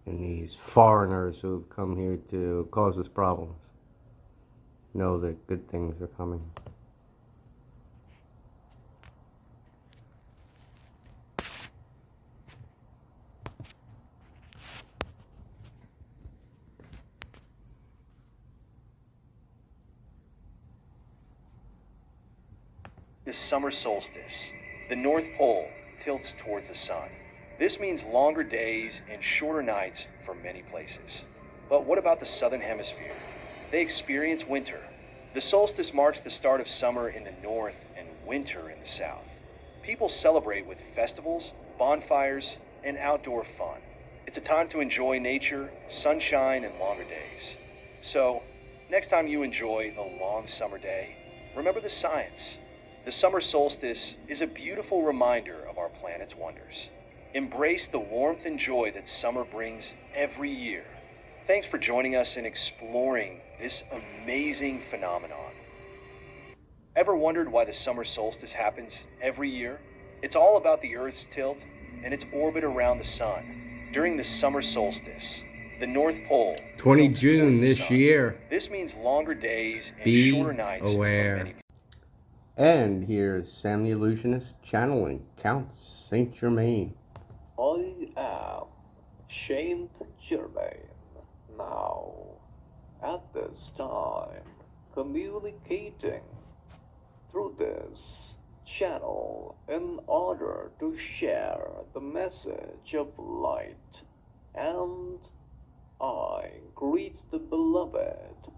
and these foreigners who have come here to cause us problems, know that good things are coming. The summer solstice. The North Pole tilts towards the sun. This means longer days and shorter nights for many places. But what about the southern hemisphere? They experience winter. The solstice marks the start of summer in the north and winter in the south. People celebrate with festivals, bonfires, and outdoor fun. It's a time to enjoy nature, sunshine, and longer days. So, next time you enjoy a long summer day, remember the science. The summer solstice is a beautiful reminder of our planet's wonders. Embrace the warmth and joy that summer brings every year. Thanks for joining us in exploring this amazing phenomenon. Ever wondered why the summer solstice happens every year? It's all about the Earth's tilt and its orbit around the sun. During the summer solstice, the North Pole 20 tilts June towards the this sun. year. This means longer days and Be shorter nights for aware. many. And here's Sam the Illusionist channeling Count Saint Germain. I am Saint Germain now, at this time, communicating through this channel in order to share the message of light. And I greet the beloved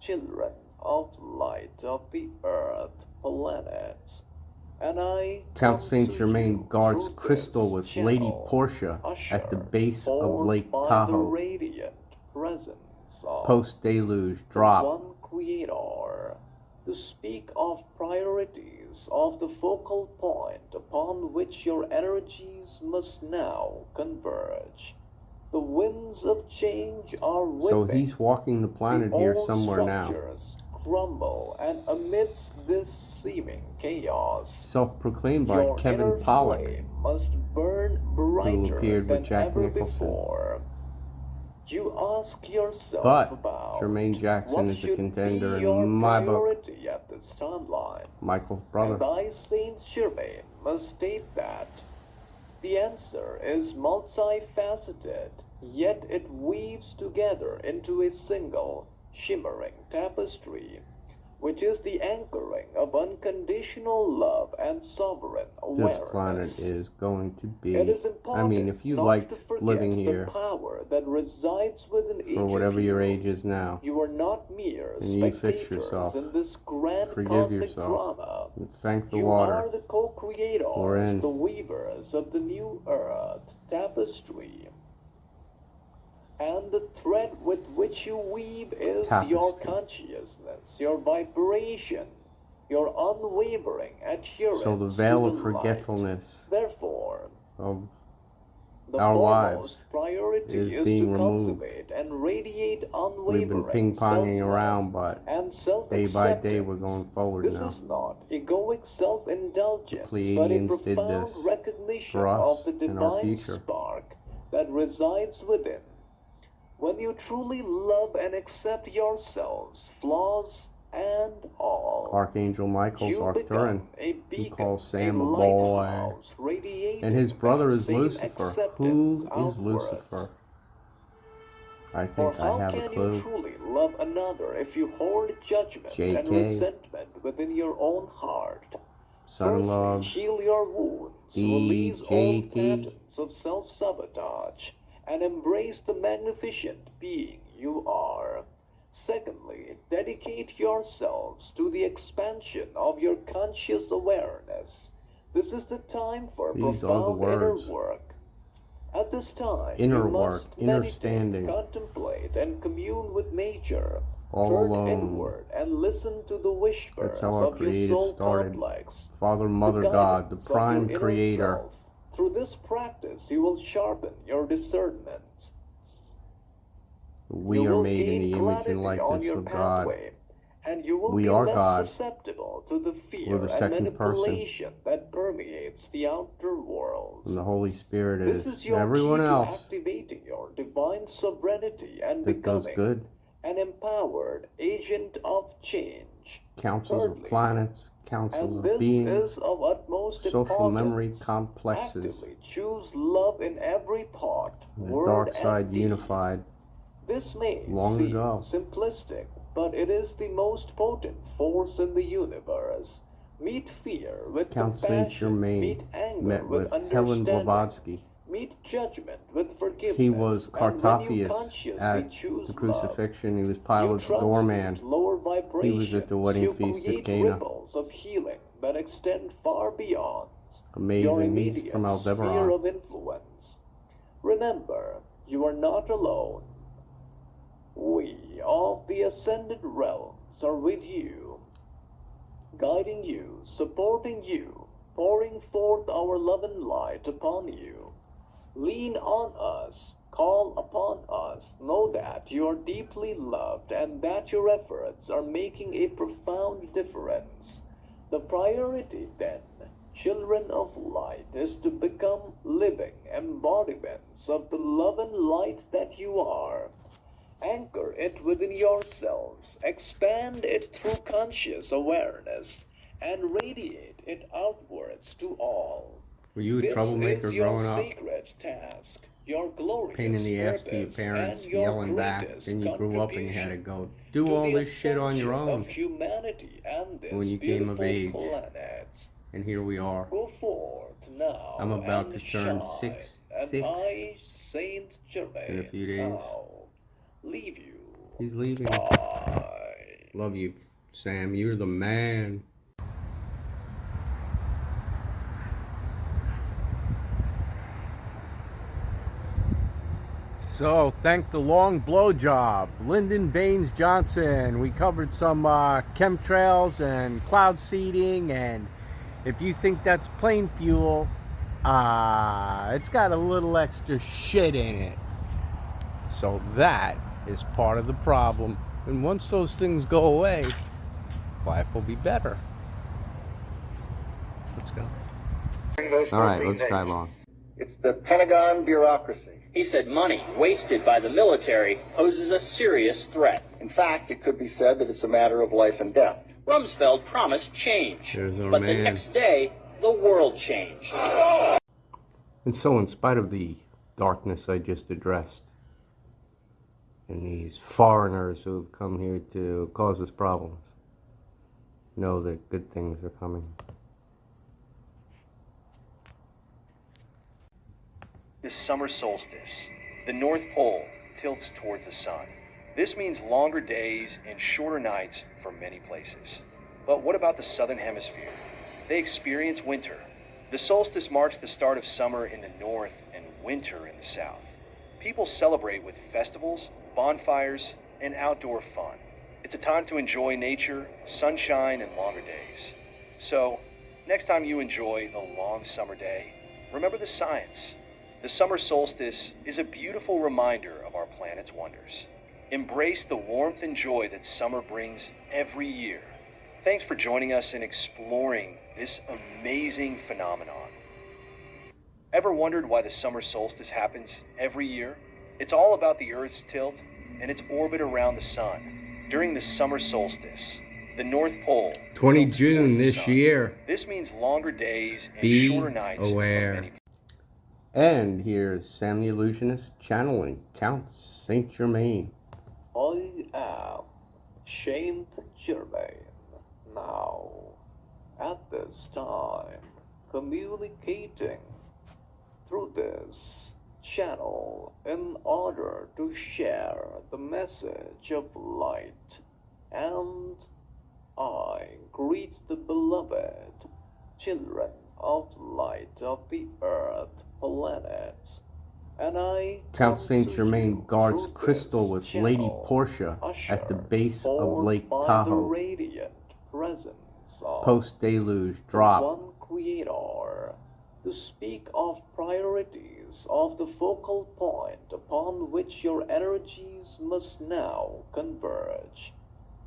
children of light of the earth planets. And I Count come Saint to Germain you guards through Crystal this with Lady channel, Portia at the base of formed Lake by the Tahoe. radiant presence of Post-deluge the drop. one creator, to speak of priorities of the focal point upon which your energies must now converge. The winds of change are whipping. So he's walking the planet here somewhere now. Structures crumble, and amidst this seeming chaos, Self-proclaimed by your Kevin inner Pollak, flame must burn who brighter appeared than with Jack ever Nicholson. before. You ask yourself But about Jermaine Jackson what is a should contender be in your my book. priority at this timeline. Michael's brother. And I, Saint Germain, must state that the answer is multifaceted, yet it weaves together into a single, shimmering tapestry, which is the anchoring of unconditional love and sovereign awareness. This planet is going to be, It is important I mean, if you not liked to forget living the here power that resides within each for of whatever your you. age is now, You are not mere and you fix spectators yourself, in this grand forgive cosmic yourself, drama. and thank the You water are the co-creators, we're in. the weavers of the new earth tapestry. And the thread with which you weave is your consciousness, your vibration, your unwavering adherence So the veil to of the forgetfulness light. Therefore, of the our lives foremost priority is is being to removed. cultivate and radiate We've been unwavering ping-ponging self-love around, but and day by day self-acceptance. we're going forward This now. is not egoic self-indulgence, but a Pleiadians did profound this recognition for us of the in our divine future. spark that resides within. When you truly love and accept yourselves, flaws and all, Archangel Michael's you Arcturan, become a who beacon, calls Sam a a boy, lighthouse radiating and his brother that is same Lucifer. acceptance Who is outwards. Lucifer? I For think I how have a can you clue. truly love another if you hold judgment and JK. resentment within your own heart? Son-in-law, Firstly, heal your wounds, release old DJT. patterns of self-sabotage, and embrace the magnificent being you are. Secondly, dedicate yourselves to the expansion of your conscious awareness. This is the time for These are the profound inner words. work. At this time, Inner you work, must inner meditate, standing. contemplate, and commune with nature. All Turn alone. inward and listen to the whispers That's how our of your Creator soul started. complex. Father, Mother, The God, the guidance of your Prime inner Creator. self. Through this practice, you will sharpen your discernment. We You are will made in gain the image and clarity on likeness your of God. pathway, and you will We be are less God. susceptible to the fear We're the and second person. manipulation that permeates the outer world. And the Holy Spirit This is is your everyone key to else activating your divine sovereignty and that does becoming good. an empowered agent of change. Councils of Thirdly, planets, councils and of this beings, is of utmost social importance, memory complexes, actively choose love in every thought, the word, dark and side deed. unified This may long seem ago. simplistic, but it is the most potent force in the universe. Meet fear with Count Saint compassion, Germain meet anger met with with Helen understanding, Blavatsky. meet judgment with forgiveness. He was and when you Cartophius consciously at choose the love, crucifixion. He was you Pilate's doorman. transmute lower He was at the vibrations. wedding You feast at create Cana. ripples of healing that extend far beyond your Amazing. He's immediate from sphere Aldebaran. of influence. Remember, you are not alone. We of the ascended realms are with you, guiding you, supporting you, pouring forth our love and light upon you. Lean on us, call upon us, know that you are deeply loved and that your efforts are making a profound difference. The priority then, children of light, is to become living embodiments of the love and light that you are. Anchor it within yourselves, expand it through conscious awareness, and radiate it outwards to all. Were you a This troublemaker is your growing up? sacred task, your glorious Pain in the ass to your purpose, parents, and your yelling back. greatest Then you grew up and you had to go do to all the this shit on your ascension own of humanity and this when you came of beautiful age. planet. And here we are. Go forth now. I'm about and to turn shine, 6 and I, Saint Germain, in a few days. now leave you. He's leaving. Bye. Love you, Sam. You're the man. So, thank the long blowjob, Lyndon Baines Johnson. We covered some chemtrails and cloud seeding, and if you think that's plain fuel, it's got a little extra shit in it. So that is part of the problem. And once those things go away, life will be better. Let's go. All right, let's drive on. It's the Pentagon bureaucracy. He said money wasted by the military poses a serious threat. In fact, it could be said that it's a matter of life and death. Rumsfeld promised change, There's our but man. the next day, the world changed. And so, in spite of the darkness I just addressed, and these foreigners who have come here to cause us problems, know that good things are coming. This summer solstice, the North Pole tilts towards the sun. This means longer days and shorter nights for many places. But what about the southern hemisphere? They experience winter. The solstice marks the start of summer in the north and winter in the south. People celebrate with festivals, bonfires, and outdoor fun. It's a time to enjoy nature, sunshine, and longer days. So, next time you enjoy a long summer day, remember the science. The summer solstice is a beautiful reminder of our planet's wonders. Embrace the warmth and joy that summer brings every year. Thanks for joining us in exploring this amazing phenomenon. Ever wondered why the summer solstice happens every year? It's all about the Earth's tilt and its orbit around the sun. During the summer solstice, the North Pole 20 tilts June towards the this sun. year. This means longer days and Be shorter nights for aware. many. And here's Sam the Illusionist channeling Count Saint Germain. I am Saint Germain now, at this time, communicating through this channel in order to share the message of light. And I greet the beloved children of light of the earth planets. And I Count come Saint to Germain you guards through crystal this with Lady channel, Portia at the base of formed Lake by the Tahoe. radiant presence of Post-deluge the drop. one creator, to speak of priorities of the focal point upon which your energies must now converge.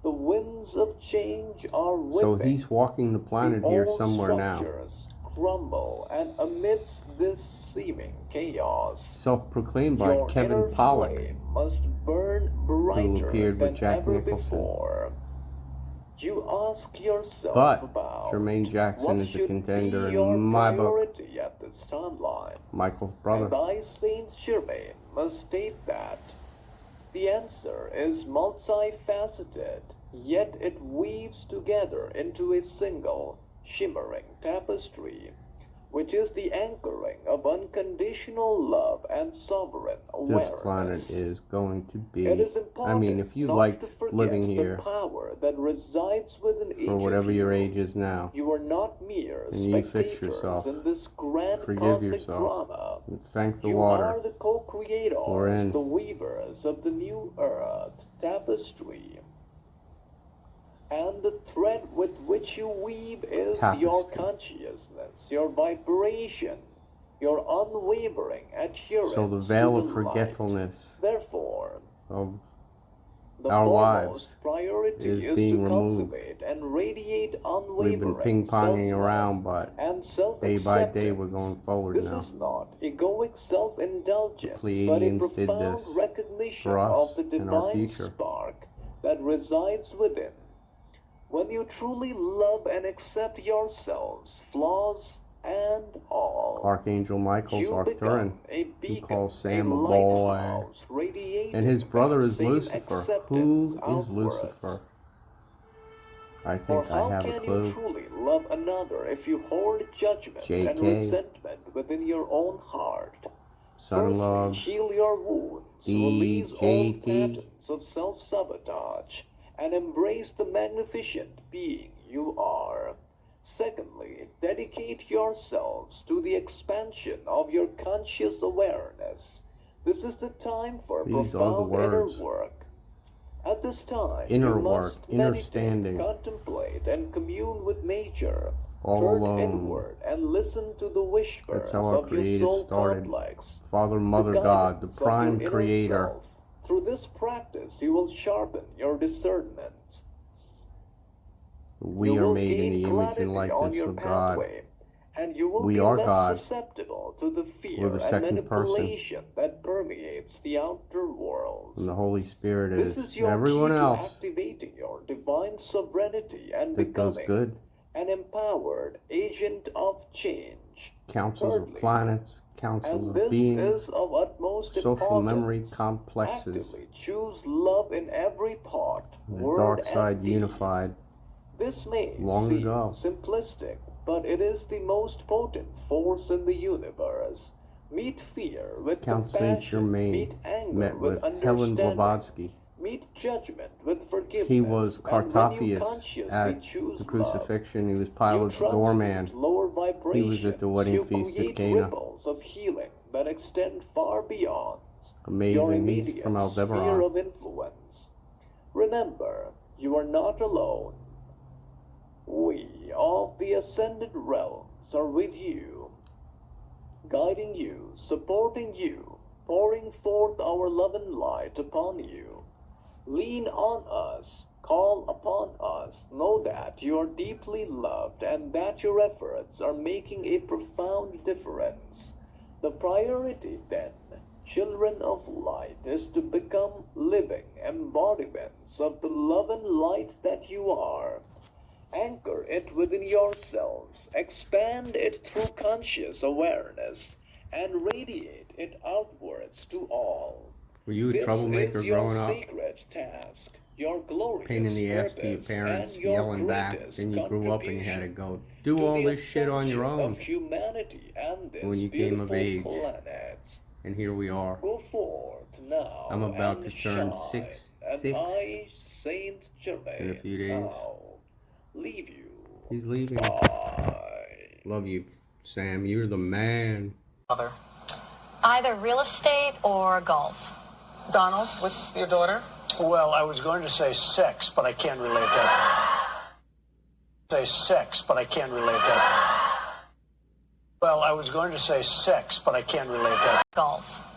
The winds of change are whipping. So he's walking the planet here All somewhere now. structures crumble, and amidst this seeming chaos, Self-proclaimed by your Kevin inner Pollak, flame must burn who brighter appeared than with Jack ever Nicholson. before. You ask yourself But about Jermaine Jackson what is a should contender be your in my book. priority at this timeline. Michael's brother. And I, Saint Germain, must state that the answer is multifaceted, yet it weaves together into a single, shimmering tapestry, which is the anchoring of unconditional love and sovereign awareness. This planet is going to be, It is important I mean, if you not liked to forget living the here power that resides within each for whatever of your you. age is now, You are not mere and you fix spectators yourself, in this grand forgive cosmic yourself, drama. and thank the You water. are the co-creators, We're in. the weavers of the new earth tapestry. And the thread with which you weave is your Tapestry. consciousness, your vibration, your unwavering adherence So the veil to of the forgetfulness light. Therefore, of the our lives foremost priority is is being to removed. cultivate and radiate We've been unwavering ping-ponging self-love around, but and day by day we're self-acceptance. going forward This now. is not egoic self-indulgence, but a Pleiadians did profound this recognition for us of the and our divine future. spark that resides within. When you truly love and accept yourselves, flaws and all, Archangel Michael's you become Arcturan, a who beacon, calls Sam a boy. lighthouse radiating And his brother that is same Lucifer. acceptance Who is outwards. Lucifer? I For think I how have a can you clue. truly love another if you hold judgment and JK. resentment within your own heart? Son-in-law, Firstly, heal your wounds, release old DJT. patterns of self-sabotage, and embrace the magnificent being you are. Secondly, dedicate yourselves to the expansion of your conscious awareness. This is the time for These are the profound inner words. work. At this time, Inner you work, must inner meditate, standing. contemplate, and commune with nature. All Turn alone. inward and listen to the whispers That's how our of your Creator soul started. complex. Father, Mother, the God, the guidance of Prime your inner Creator. self. Through this practice, you will sharpen your discernment. We You are will made in gain the image clarity and on likeness your of God. pathway, and you will We be are less God. susceptible to the fear We're the and second person. manipulation that permeates the outer worlds. And the Holy Spirit This is. is your Everyone key to else activating your divine sovereignty and that does becoming good. an empowered agent of change. Councils of Thirdly, planets, councils and of this beings, is of utmost social importance, memory complexes, actively choose love in every thought, the word, dark and side deed. unified This may long seem ago. simplistic, but it is the most potent force in the universe. Meet fear with Count Saint compassion, Germain meet anger met with with Helen understanding, Blavatsky. meet judgment with forgiveness. He was and when you Cartophius consciously at choose the love, crucifixion. He was you Pilate's doorman. transmute lower He was at the vibrations. wedding You feast at create Cana. ripples of healing that extend far beyond your Amazing. He's immediate from sphere Aldebaran. of influence. Remember, you are not alone. We of the ascended realms are with you, guiding you, supporting you, pouring forth our love and light upon you. Lean on us, call upon us, know that you are deeply loved and that your efforts are making a profound difference. The priority then, children of light, is to become living embodiments of the love and light that you are. Anchor it within yourselves, expand it through conscious awareness, and radiate it outwards to all. Were you a This troublemaker is your growing up? sacred task, your glorious Pain in the ass to your purpose, parents, and your yelling back. greatest Then you grew up and you had to go contribution do to all the this shit on your ascension own of humanity and this when you came of beautiful age. planet. And here we are. Go forth now. I'm about and to turn shine, 6 and I, Saint Germain, in a few days. now leave you. He's leaving. Bye. Love you, Sam. You're the man. Mother. Either real estate or golf. Donald, with your daughter? Well, I was going to say sex, but I can't relate that. Say sex, but I can't relate that. Well, I was going to say sex, but I can't relate that. Golf.